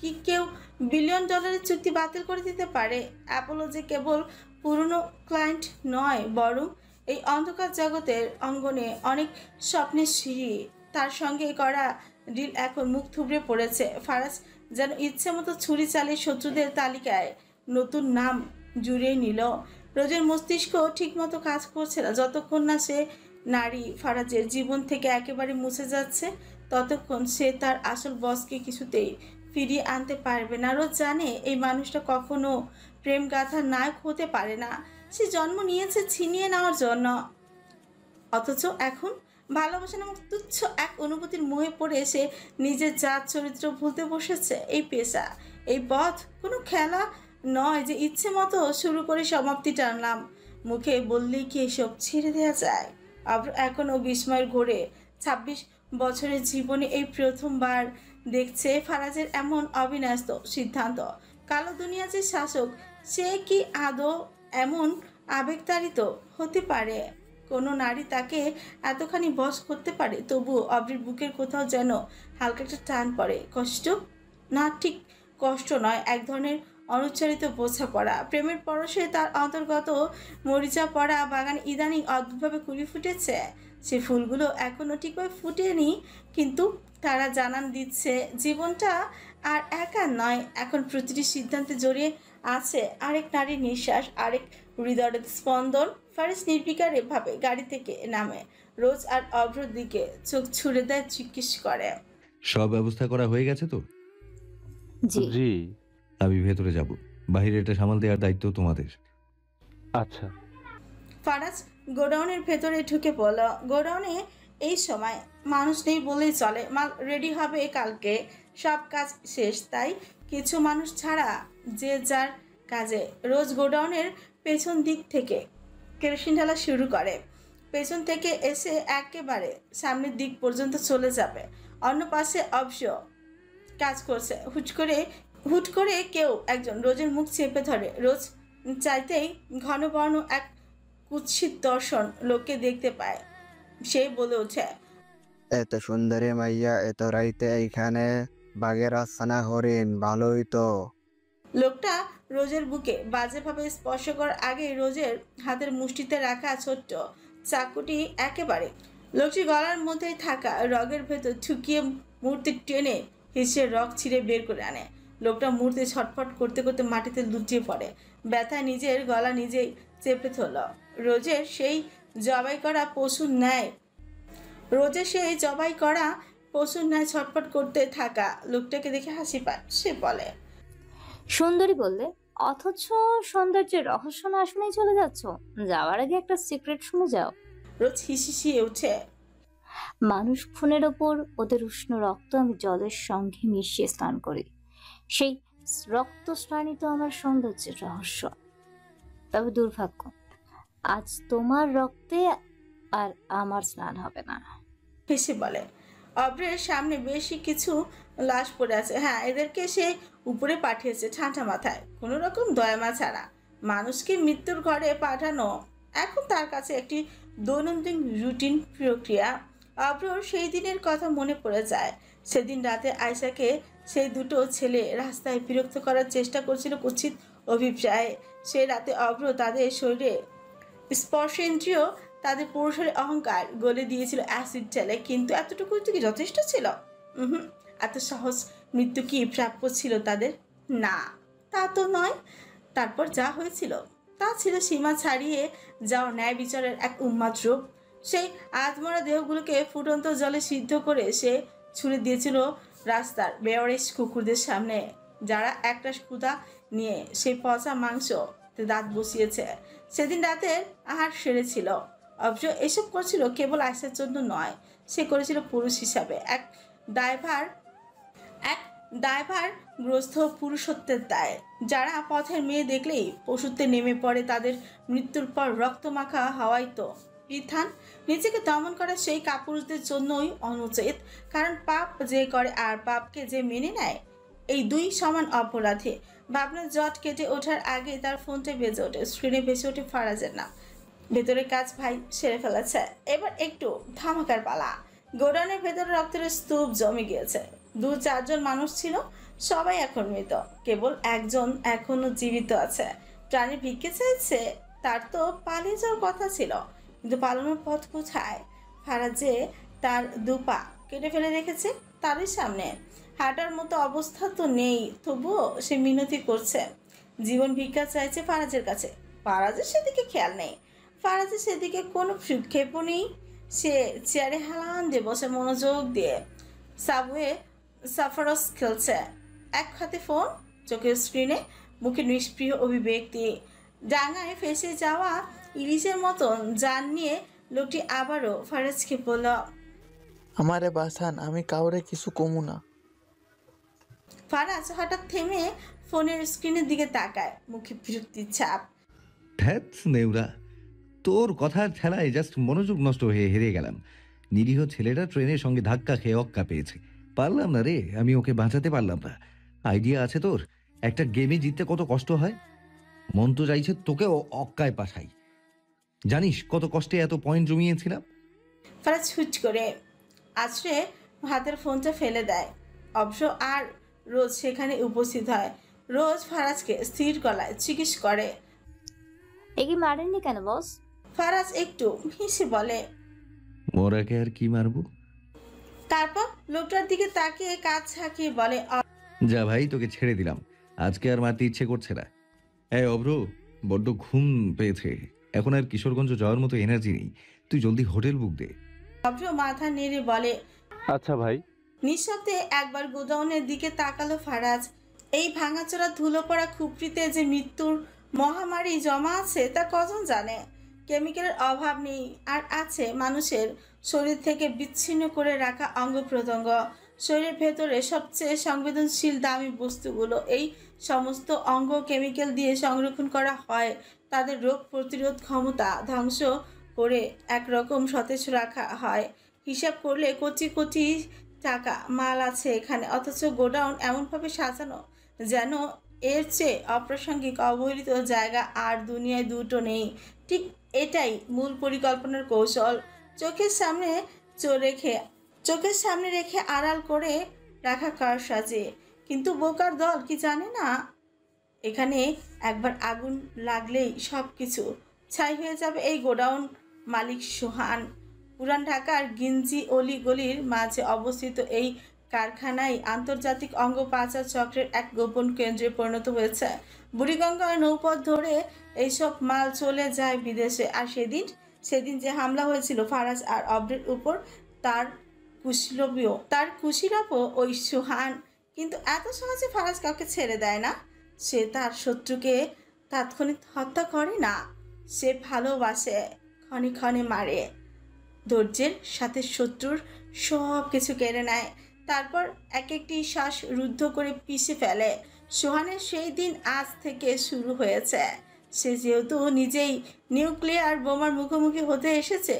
কি কেউ $1 বিলিয়ন চুক্তি বাতিল করে দিতে পারে? অ্যাপোলো যে কেবল পুরনো ক্লায়েন্ট নয়, বরং এই অন্ধকার জগতের অঙ্গনে অনেক স্বপ্নের সিঁড়ি। তার সঙ্গে করা ডিল এখন মুখ থুবড়ে পড়েছে। ফারাজ যেন ইচ্ছে মতো ছুরি চালিয়ে শত্রুদের তালিকায় নতুন নাম জুড়িয়ে নিল। রোজের মস্তিষ্ক ঠিকমতো কাজ করছে না। যতক্ষণ না সে নারী ফারাজের জীবন থেকে একেবারে মুছে যাচ্ছে, ততক্ষণ সে তার আসল বসকে কিছুতেই ফিরিয়ে আনতে পারবে না। রোজ জানে এই মানুষটা কখনো প্রেম গাথার নায়ক হতে পারে না। সে জন্ম নিয়েছে ছিনিয়ে নেওয়ার জন্য, অথচ এখন ভালোবাসা নামক তুচ্ছ এক অনুভূতির মোহে পড়ে সে নিজের জাত চরিত্র ভুলতে বসেছে। এই পেশা, এই পথ কোনো খেলা নয় যে ইচ্ছে মতো শুরু করে সমাপ্তি টানলাম। মুখে বললেই কি এসব ছেড়ে দেওয়া যায়? এখনও বিস্ময়ের ঘোরে 26 বছরের জীবনে এই প্রথমবার দেখছে ফারাজের এমন অবিন্যস্ত সিদ্ধান্ত। কালো দুনিয়া যে শাসক, সে কি আদৌ এমন আবেগতাড়িত হতে পারে? কোনো নারী তাকে এতখানি বশ করতে পারে? তবুও অব্রির বুকের কোথাও যেন হালকা একটা টান পড়ে। কষ্ট না, ঠিক কষ্ট নয়, এক ধরনের অনুচ্চারিত বোঝাপড়া। প্রেমের পরশে তার অন্তর্গত মরিচা পড়া বাগান ইদানিং অদ্ভুতভাবে কুড়ি ফুটেছে। সে ফুলগুলো এখনও ঠিকভাবে ফুটেনি, কিন্তু তারা জানান দিচ্ছে জীবনটা আর একা নয়। এখন প্রতিটি সিদ্ধান্তে জড়িয়ে আছে আরেক নারীর নিঃশ্বাস, আরেক হৃদয়ের স্পন্দন। ফারিস নির্বিকারে ভাবে গাড়ি থেকে নামে। রোজ আর অভ্রর দিকে চোখ ছুড়ে দেয়, জিজ্ঞেস করে, সব ব্যবস্থা করা হয়ে গেছে তো? জি। আমি ভেতরে যাব, বাইরে এটা সামাল দেওয়ার দায়িত্ব তোমাদের। আচ্ছা। ফারাজ গোডাউনের ভেতরে ঢুকে পড়ল। গোডাউনে এই সময় মানুষ নেই বলেই চলে। মাল রেডি হবে কালকে, সব কাজ শেষ, তাই কিছু মানুষ ছাড়া যে যার কাজে। রোজ গোডাউনের পেছন দিক থেকে কেরোসিন ঢালা শুরু করে। পেছন থেকে এসে একেবারে সামনের দিক পর্যন্ত চলে যাবে। অন্য পাশে অবশ্য কাজ করছে। হুট করে কেউ একজন রোজের মুখ চেপে ধরে। রোজ চাইতেই ঘনবর্ণ এক কুৎসিত দর্শন লোককে দেখতে পায়। সে বলে ওঠে, এত সুন্দরী মাইয়া এত রাইতে এইখানে, বাঘের আস্তানা হরিণ, ভালোই তো। লোকটা রোজের বুকে বাজেভাবে স্পর্শ করার আগে রোজের হাতের মুষ্টিতে রাখা ছোট্ট চাকুটি একেবারে লোকটির গলার মধ্যেই থাকা রগের ভেতর ঠুকিয়ে মুহূর্তে টেনে হিসের রগ ছিঁড়ে বের করে আনে। লোকটা মুহূর্তে ছটফট করতে করতে মাটিতে লুটিয়ে পড়ে। ব্যথায় নিজের গলা নিজেই চেপে ধরল। রোজের সেই জবাই করা পশুর ন্যায় ছটফট করতে থাকা লোকটাকে দেখে হাসি পায়। সে বলে, সুন্দরী বললে, অথচ সৌন্দর্যের রহস্য না শুনেই চলে যাচ্ছ। যাওয়ার আগে একটা সিক্রেট শুনে যাও। রোজ হিসিয়ে উঠে, মানুষ খুনের ওপর ওদের উষ্ণ রক্ত আমি জলের সঙ্গে মিশিয়ে স্নান করি। সেই রক্ত স্নানই তো আমার সৌন্দর্যের রহস্য। তবে দুর্ভাগ্য, আজ তোমার রক্তে আর আমার স্নান হবে না। হেসে বলে, অব্রের সামনে বেশি কিছু লাশ পড়ে আছে। হ্যাঁ, এদেরকে সে উপরে পাঠিয়েছে ঠান্ডা মাথায়, কোনো রকম দয়ামা ছাড়া। মানুষকে মৃত্যুর ঘরে পাঠানো এখন তার কাছে একটি দৈনন্দিন রুটিন প্রক্রিয়া। অব্রর সেই দিনের কথা মনে পড়ে যায়। সেদিন রাতে আয়শাকে সেই দুটো ছেলে রাস্তায় বিরক্ত করার চেষ্টা করছিল কুৎসিত অভিপ্রায়ে। সে রাতে অব্র তাদের শরীরে স্পর্শেন্দ্রিয়, তাদের পুরুষের অহংকার গলে দিয়েছিল অ্যাসিড ঢেলে। কিন্তু এতটুকু কি যথেষ্ট ছিল? এত সাহস মৃত্যু কি প্রাপ্য ছিল তাদের? না, তা তো নয়। তারপর যা হয়েছিল তা ছিল সীমা ছাড়িয়ে যাওয়া ন্যায় বিচারের এক উন্মাদ রূপ। সেই আধমরা দেহগুলোকে ফুটন্ত জলে সিদ্ধ করে সে ছুড়ে দিয়েছিল রাস্তার বেয়ারেজ কুকুরদের সামনে, যারা একটা ক্ষুধা নিয়ে সেই পচা মাংস দাঁত বসিয়েছে। সেদিন রাতের আহার সেরেছিল। অবশ্য এসব করছিল কেবল আয়সার জন্য নয়, সে করেছিল পুরুষ হিসাবে এক দায়ভারগ্রস্ত পুরুষত্বের দায়। যারা পথের মেয়ে দেখলেই পশুত্বে নেমে পড়ে, তাদের মৃত্যুর পর রক্তমাখা হওয়াই তো বিধান। নিজেকে দমন করা সেই কাপুরুষদের জন্যই অনুচিত, কারণ পাপ যে করে আর পাপকে যে মেনে নেয়, এই দুই সমান অপরাধী। ভাবনার জট কেটে ওঠার আগে তার ফোনটা বেজে ওঠে। স্ক্রিনে ভেসে ওঠে ফারাজের নাম। ভেতরের কাজ ভাই সেরে ফেলেছে, এবার একটু ধামাকার পালা। গোডাউনের ভেতরে রক্তের স্তূপ জমে গিয়েছে। 2-4 জন মানুষ ছিল, সবাই এখন মৃত, কেবল একজন এখনো জীবিত আছে। প্রাণী ভিক্ষে চাইছে, তার তো পালিয়ে যাওয়ার কথা ছিল, কিন্তু পালানোর পথ কোথায়? ফারাজে তার দুপা কেটে ফেলে রেখেছে তারই সামনে। হাঁটার মতো অবস্থা তো নেই, তবুও সে মিনতি করছে। জীবন ভিক্ষা চাইছে ফারাজের কাছে। ফারাজের সেদিকে খেয়াল নেই, ফারাজের সেদিকে কোনো ভ্রুক্ষেপও নেই। সে চেয়ারে হেলান দিয়ে বসে মনোযোগ দিয়ে সাবওয়ে সাফারস খেলছে। এক হাতে ফোন, চোখের স্ক্রিনে, মুখে নিষ্প্রিয় অভিব্যক্তি। ডাঙায় ফেসে যাওয়া ইলিশের মতন জান নিয়ে লোকটি আবারও ফারাজকে বলল, আমারে বাসান, আমি কাউরে কিছু কমু না। ফারাজ হঠাৎ থেমে ফোনের স্ক্রিনের দিকে তাকায়, মুখে বিরক্তির ছাপ। ধ্যাত নেউরা, তোর কথার ঠেলায় জাস্ট মনোযোগ নষ্ট হয়ে হেরে গেলাম। নিরীহ ছেলেটা ট্রেনের সঙ্গে ধাক্কা খেয়ে অক্কা পেয়েছে। পারলাম না রে, আমি ওকে বাঁচাতে পারলাম না। আইডিয়া আছে তোর? একটা গেমে জিততে কত কষ্ট হয়। মন তো চাইছে তোকে অক্কায় পাঠাই। জানিস কত কষ্টে এত পয়েন্ট জমিয়েছিলাম। ফারাজ হুট করে আছড়ে হাতের ফোনটা ফেলে দেয়। অবশ্য আর রোজ সেখানে উপস্থিত হয়। রোজ ফারাজকে স্থির গলায় জিজ্ঞেস করে, একে মারেননি কেন বস? ফারাজ একটু হেসে বলে, ওরাকে আর কি মারবো। তারপর লোকটার দিকে তাকিয়ে কাজ ছাকিয়ে বলে, যা ভাই, তোকে ছেড়ে দিলাম, আজকে আর মারতে ইচ্ছে করছে না। এই অব্র, বড্ড ঘুম পেয়েছে, এখন আর কিশোরগঞ্জ যাওয়ার মতো এনার্জি নেই, তুই জলদি হোটেল বুক দে। অভ্র মাথা নেড়ে বলে, আচ্ছা ভাই। নিঃশব্দে একবার গোডাউনের দিকে তাকালো ফারাজ। এই ভাঙাচোরা ধুলো পড়া খুপড়িতে যে মৃত্যুর মহামারী জমা আছে তা কজন জানে। কেমিক্যালের অভাব নেই, আর আছে মানুষের শরীর থেকে বিচ্ছিন্ন করে রাখা অঙ্গ প্রত্যঙ্গ। শরীরের ভেতরে সবচেয়ে সংবেদনশীল দামি বস্তুগুলো, এই সমস্ত অঙ্গ কেমিক্যাল দিয়ে সংরক্ষণ করা হয়। তাদের রোগ প্রতিরোধ ক্ষমতা ধ্বংস করে একরকম সতেজ রাখা হয়। হিসাব করলে কোটি কোটি টাকা মাল আছে এখানে, অথচ গোডাউন এমনভাবে সাজানো যেন এর চেয়ে অপ্রাসঙ্গিক অবহেলিত জায়গা আর দুনিয়ায় দুটো নেই। ঠিক এটাই মূল পরিকল্পনার কৌশল। চোখের সামনে রেখে আড়াল করে রাখা কারসাজি। কিন্তু বোকার দল কি জানে না, এখানে একবার আগুন লাগলেই সব কিছু ছাই হয়ে যাবে। এই গোডাউন মালিক সোহান। পুরান ঢাকার গিঞ্জি অলিগলির মাঝে অবস্থিত এই কারখানায় আন্তর্জাতিক অঙ্গ পাচার চক্রের এক গোপন কেন্দ্রে পরিণত হয়েছে। বুড়িগঙ্গার নৌপথ ধরে এইসব মাল চলে যায় বিদেশে। আর সেদিন যে হামলা হয়েছিল ফারাজ আর অব্রের উপর, তার কুশীলব ওই সোহান। কিন্তু এত সহজে ফারাজ কাউকে ছেড়ে দেয় না। সে তার শত্রুকে তাৎক্ষণিক হত্যা করে না, সে ভালোবাসে, ক্ষণে ক্ষণে মারে, ধৈর্যের সাথে শত্রুর সব কিছু কেড়ে নেয়, তারপর এক একটি শ্বাস রুদ্ধ করে পিষে ফেলে। সোহানের সেই দিন আজ থেকে শুরু হয়েছে। সে যেহেতু নিজেই নিউক্লিয়ার বোমার মুখোমুখি হতে এসেছে,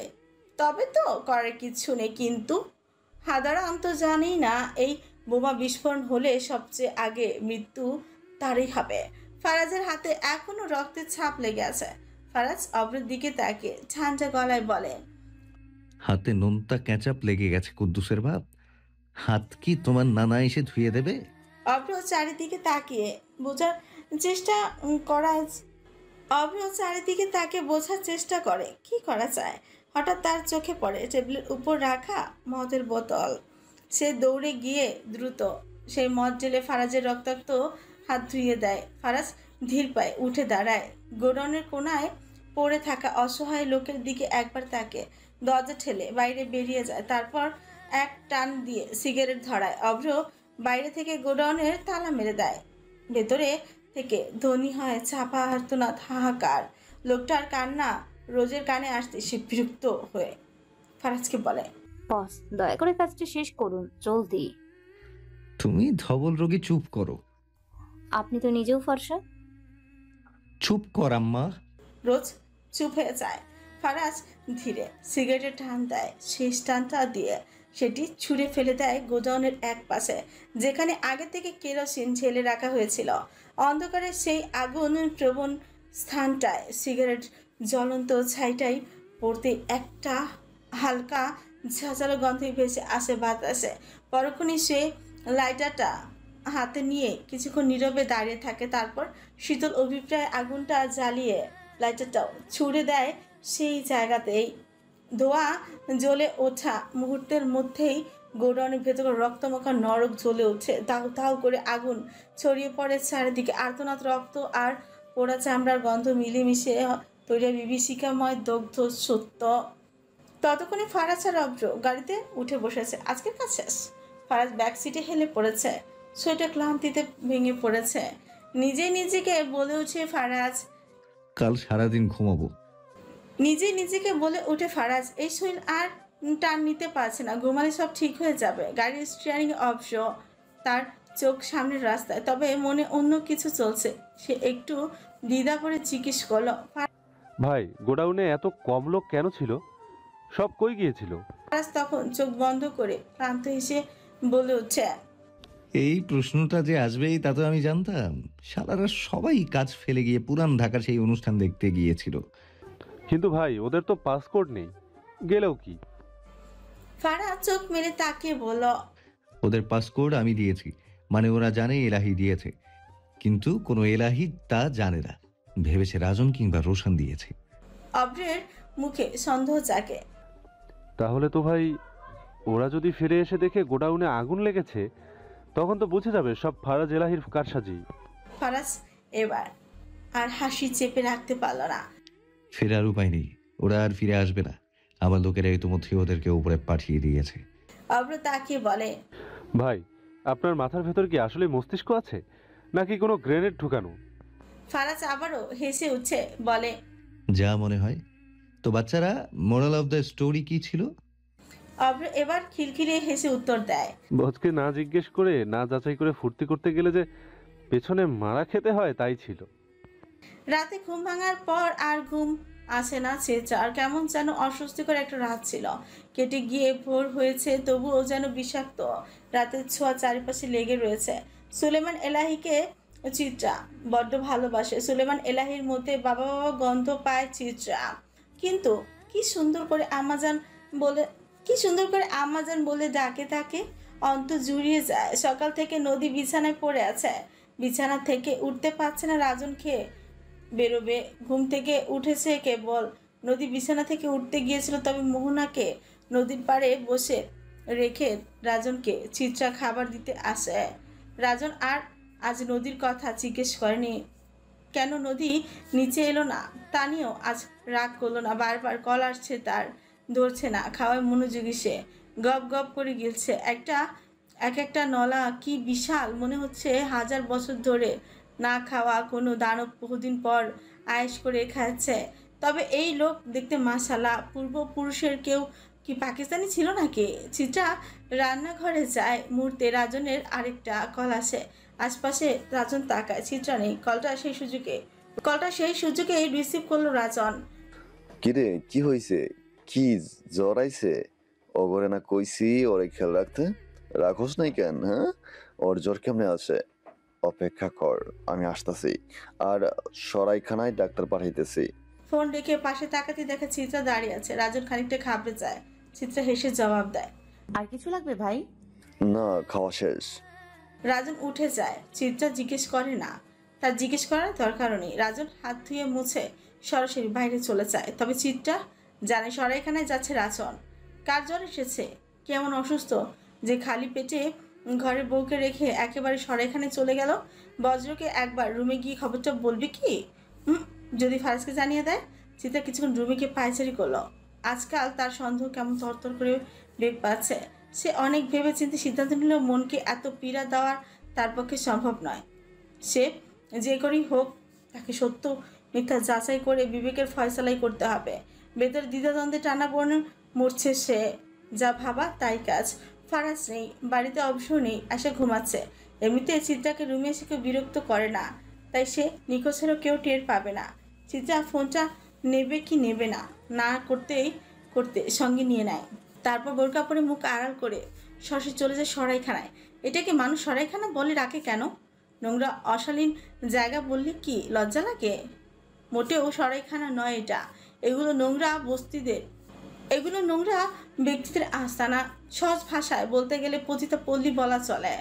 তবে তো করার কিছু নেই। কিন্তু হাদারাম তো জানেই না এই বোমা বিস্ফোরণ হলে সবচেয়ে আগে মৃত্যু তারই হবে। ফারাজের হাতে এখনো রক্তের ছাপ লেগে আছে। ফারাজ অব্রের দিকে তাকিয়ে ঠান্ডা গলায় বলে, হাতে নোনতা ক্যাচাপ লেগে গেছে কুদ্দুসের বাপ, হাত কি তোমার নানা এসে ধুয়ে দেবে? অব্র চারিদিকে তাকিয়ে বোঝার চেষ্টা করে কি করা যায়। হঠাৎ তার চোখে পড়ে টেবিলের উপর রাখা মদের বোতল। সে দৌড়ে গিয়ে দ্রুত সেই মদ ঢেলে ফারাজের রক্তাক্ত হাত ধুইয়ে দেয়। ফারাজ ধীর পায়ে উঠে দাঁড়ায়, গোডাউনের কোনায় পড়ে থাকা অসহায় লোকের দিকে একবার তাকে দরজা ঠেলে বাইরে বেরিয়ে যায়। তারপর এক টান দিয়ে সিগারেট ধরায়। অভ্র বাইরে থেকে গোডাউনের তালা মেরে দেয়। ভেতরে থেকে ধ্বনি হয় চাপা আর্তনাদ, হাহাকার। লোকটার কান্না রোজের কানে আসতে সে বিরক্ত হয়ে ফারাজকে বলে, বস দয়া করে কাজটা শেষ করুন জলদি। তুমি ধবল রোগী, চুপ করো। আপনি তো নিজেও ফর্সা। চুপ কর আম্মা। রোজ চুপ হয়ে যায়। ফারাজ ধীরে সিগারেটের টান দেয়। শেষ টানটা দিয়ে সেটি ছুঁড়ে ফেলে দেয় গোডাউনের এক পাশে, যেখানে আগে থেকে কেরোসিন ঢেলে রাখা হয়েছিল। অন্ধকারে সেই আগুন প্রবণ স্থানটায় সিগারেট জ্বলন্ত ছাইটাই পড়তে একটা হালকা ঝাঁঝালো গন্ধই ভেসে আসে বাতাসে। পরক্ষণই সে লাইটারটা হাতে নিয়ে কিছুক্ষণ নীরবে দাঁড়িয়ে থাকে। তারপর শীতল অভিপ্রায় আগুনটা জ্বালিয়ে লাইটারটাও ছুড়ে দেয় সেই জায়গাতেই। ধোঁয়া জ্বলে ওঠা মুহূর্তের মধ্যেই গোডাউনের ভেতর রক্তমাখা নরক জ্বলে ওঠে। দাউ দাউ করে আগুন ছড়িয়ে পড়ে চারিদিকে। আর্তনাদ, রক্ত আর পোড়া চামড়ার গন্ধ মিলেমিশে তৈরি বিভীষিকাময় দগ্ধ সত্য। ততক্ষণে ফারাজ আর অভ্র গাড়িতে উঠে বসেছে। আজকের কাজ শেষ। ফারাজ ব্যাক সিটে হেলে পড়েছে, শরীরটা ক্লান্তিতে ভেঙে পড়েছে। নিজেই নিজেকে বলে উঠে ফারাজ, কাল সারাদিন ঘুমাবো। নিজেই নিজেকে বলে উঠে ফারাজ, এই শরীর আর টান নিতে পারছে না, ঘুমালে সব ঠিক হয়ে যাবে। গাড়ির স্টিয়ারিং অবশ্য তার চোখ সামনের রাস্তায়, তবে মনে অন্য কিছু চলছে। সে একটু দ্বিধা করে জিজ্ঞেস করলো, ভাই গোডাউনে এত কম লোক কেন ছিল? সব কই গিয়েছিল? ফারাজ তখন চোখ বন্ধ করে ক্লান্ত হেসে বলে উঠছে, এই প্রশ্নটা যে আসবেই তা তো আমি জানতাম। শালারা সবাই কাজ ফেলে গিয়ে পুরান ঢাকার সেই অনুষ্ঠান দেখতে গিয়েছিল। কিন্তু ভাই ওদের তো পাসপোর্ট নেই, গেলেও কি? ফারাজ চোখ মেলে তাকিয়ে বলল, ওদের পাসপোর্ট আমি দিয়েছি, মানে ওরা জানে এলাহি দিয়েছে, কিন্তু কোনো এলাহি তা জানে না। ভেবেছে রাজন কিংবা রোশন দিয়েছে। অভ্রের মুখে সন্দেহ জাগে। তাহলে তো ভাই ওরা যদি ফিরে এসে দেখে গোডাউনে আগুন লেগেছে, তখন তো বুঝে যাবে সব ফারাজ এলাহির কারসাজি। ফারাজ এবার আর হাসি চেপে রাখতে পারল না। ফেরার উপায় নেই, ওরা আর ফিরে আসবে না। আমার লোকেরা ইতিমধ্যে ওদেরকে উপরে পাঠিয়ে দিয়েছে। অভ্র তাকিয়ে বলে, ভাই আপনার মাথার ভেতর কি আসলে মস্তিষ্ক আছে, নাকি কোনো গ্রেনেড ঢুকানো? ফারাজ আবারও হেসে উঠে বলে, যা মনে হয়। তো বাচ্চারা, মোরাল অফ দ্য স্টোরি কি ছিল? অভ্র এবার খিলখিলে হেসে উত্তর দেয়, বসকে না জিজ্ঞেস করে না যাচাই করে ফুর্তি করতে গেলে যে পেছনে মারা খেতে হয় তাই ছিল। রাতে ঘুম ভাঙার পর আর ঘুম আসে না চেচার। কেমন যেন অস্বস্তিকর একটা রাত ছিল। কেটে গিয়ে ভোর হয়েছে, তবুও যেন বিষাক্ত রাতের ছোঁয়া চারিপাশে লেগে রয়েছে। সুলেমান এলাহিকে চিত্রা বড্ড ভালোবাসে। সুলেমান এলাহির মধ্যে বাবা বাবা গন্ধ পায় চিত্রা। কিন্তু কি সুন্দর করে আম্মাজান বলে ডাকে তাকে। অন্ত জুড়িয়ে যায়। সকাল থেকে নদী বিছানায় পড়ে আছে, বিছানা থেকে উঠতে পারছে না। রাজন খেয়ে বেরোবে, ঘুম থেকে উঠেছে কেবল। নদী বিছানা থেকে উঠতে গিয়েছিল, তবে মোহনাকে নদীর পাড়ে বসে রেখে রাজনকে চিত্রা খাবার দিতে আসে। রাজন আর আজ নদীর কথা জিজ্ঞেস করেনি। কেন নদী নিচে এলো না তা নিয়েও আজ রাগ করলো না। বারবার কল আসছে তার, ধরছে না। খাওয়ায় মনোযোগী সে, গপ গপ করে গিলছে। এক একটা নলা কি বিশাল, মনে হচ্ছে 1000 বছর ধরে না খাওয়া কোনো দানব বহুদিন পর আয়েশ করে খাচ্ছে। তবে এই লোক দেখতে মাশাআল্লাহ, পূর্বপুরুষের কেউ কি পাকিস্তানি ছিল নাকি? চিত্রা রান্নাঘরে যায় মুহূর্তে। রাজনের আরেকটা কল আসে। আশপাশে রাজন তাকায়, চিত্রা নেই। কলটা সেই সুযোগে রিসিভ করলো রাজন। কিরে কি হয়েছে? কি জ্বর আইছে? ওগরে না কইছি ওরে খেয়াল রাখতে, রাখোস নাই কেন? হ্যাঁ, ওর জ্বর কেমনে আছে? অপেক্ষা কর, আমি আসতেছি। আর সরাইখানায় ডাক্তার পাঠাইতেছি। ফোন রেখে পাশে তাকাতে দেখে চিত্রা দাঁড়িয়ে আছে। রাজন খানিকটা ঘাবড়ে যায়। চিত্রা হেসে জবাব দেয়, আর কিছু লাগবে ভাই? না, খাওয়া শেষ। রাজন উঠে যায়। চিত্রা জিজ্ঞেস করে না, তার জিজ্ঞেস করার দরকারও নেই। রাজন হাত ধুয়ে মুছে সরাসরি বাইরে চলে যায়। তবে চিত্রা জানে সরাইখানায় যাচ্ছে রাজন। কার জ্বর এসেছে, কেমন অসুস্থ যে খালি পেটে ঘরের বউকে রেখে একেবারে সরাইখানে চলে গেল। বজ্রকে একবার রুমে গিয়ে খবরটা বলবি কি? যদি ফারাজকে জানিয়ে দেয়। চিত্রা কিছুক্ষণ রুমে গিয়ে পায়চারি করলো। আজকাল তার সন্দেহ কেমন তরতর করে বেগ পাচ্ছে। সে অনেক ভেবে চিন্তে সিদ্ধান্ত নিল মনকে এত পীড়া দেওয়া তার পক্ষে সম্ভব নয়। সে যে করেই হোক তাকে সত্য মিথ্যা যাচাই করে বিবেকের ফয়সালাই করতে হবে। ভেতরে দ্বিধাদ্বন্দ্বে টানা পড়ে মরছে সে। যা ভাবা তাই কাজ। ফারাজ নেই, বাড়িতে অবসর নেই, এসে ঘুমাচ্ছে। এমনিতে চিত্রাকে রুমে এসে কেউ বিরক্ত করে না, তাই সে নিখোঁজেরও কেউ টের পাবে না। চিত্রা ফোনটা নেবে কি নেবে না না করতেই করতে সঙ্গে নিয়ে নেয়। তারপর বোরকা পরে মুখ আড়াল করে সরাসরি চলে যায় সরাইখানায়। এটাকে মানুষ সরাইখানা বলে রাখে কেন? নোংরা অশালীন জায়গা বললে কি লজ্জা লাগে? মোটেও সরাইখানা নয় এটা। এগুলো নোংরা বস্তিদের, এগুলো নোংরা ব্যক্তিদের আস্তানা। সহজ ভাষায় বলতে গেলে পতিতা পল্লী বলা চলে।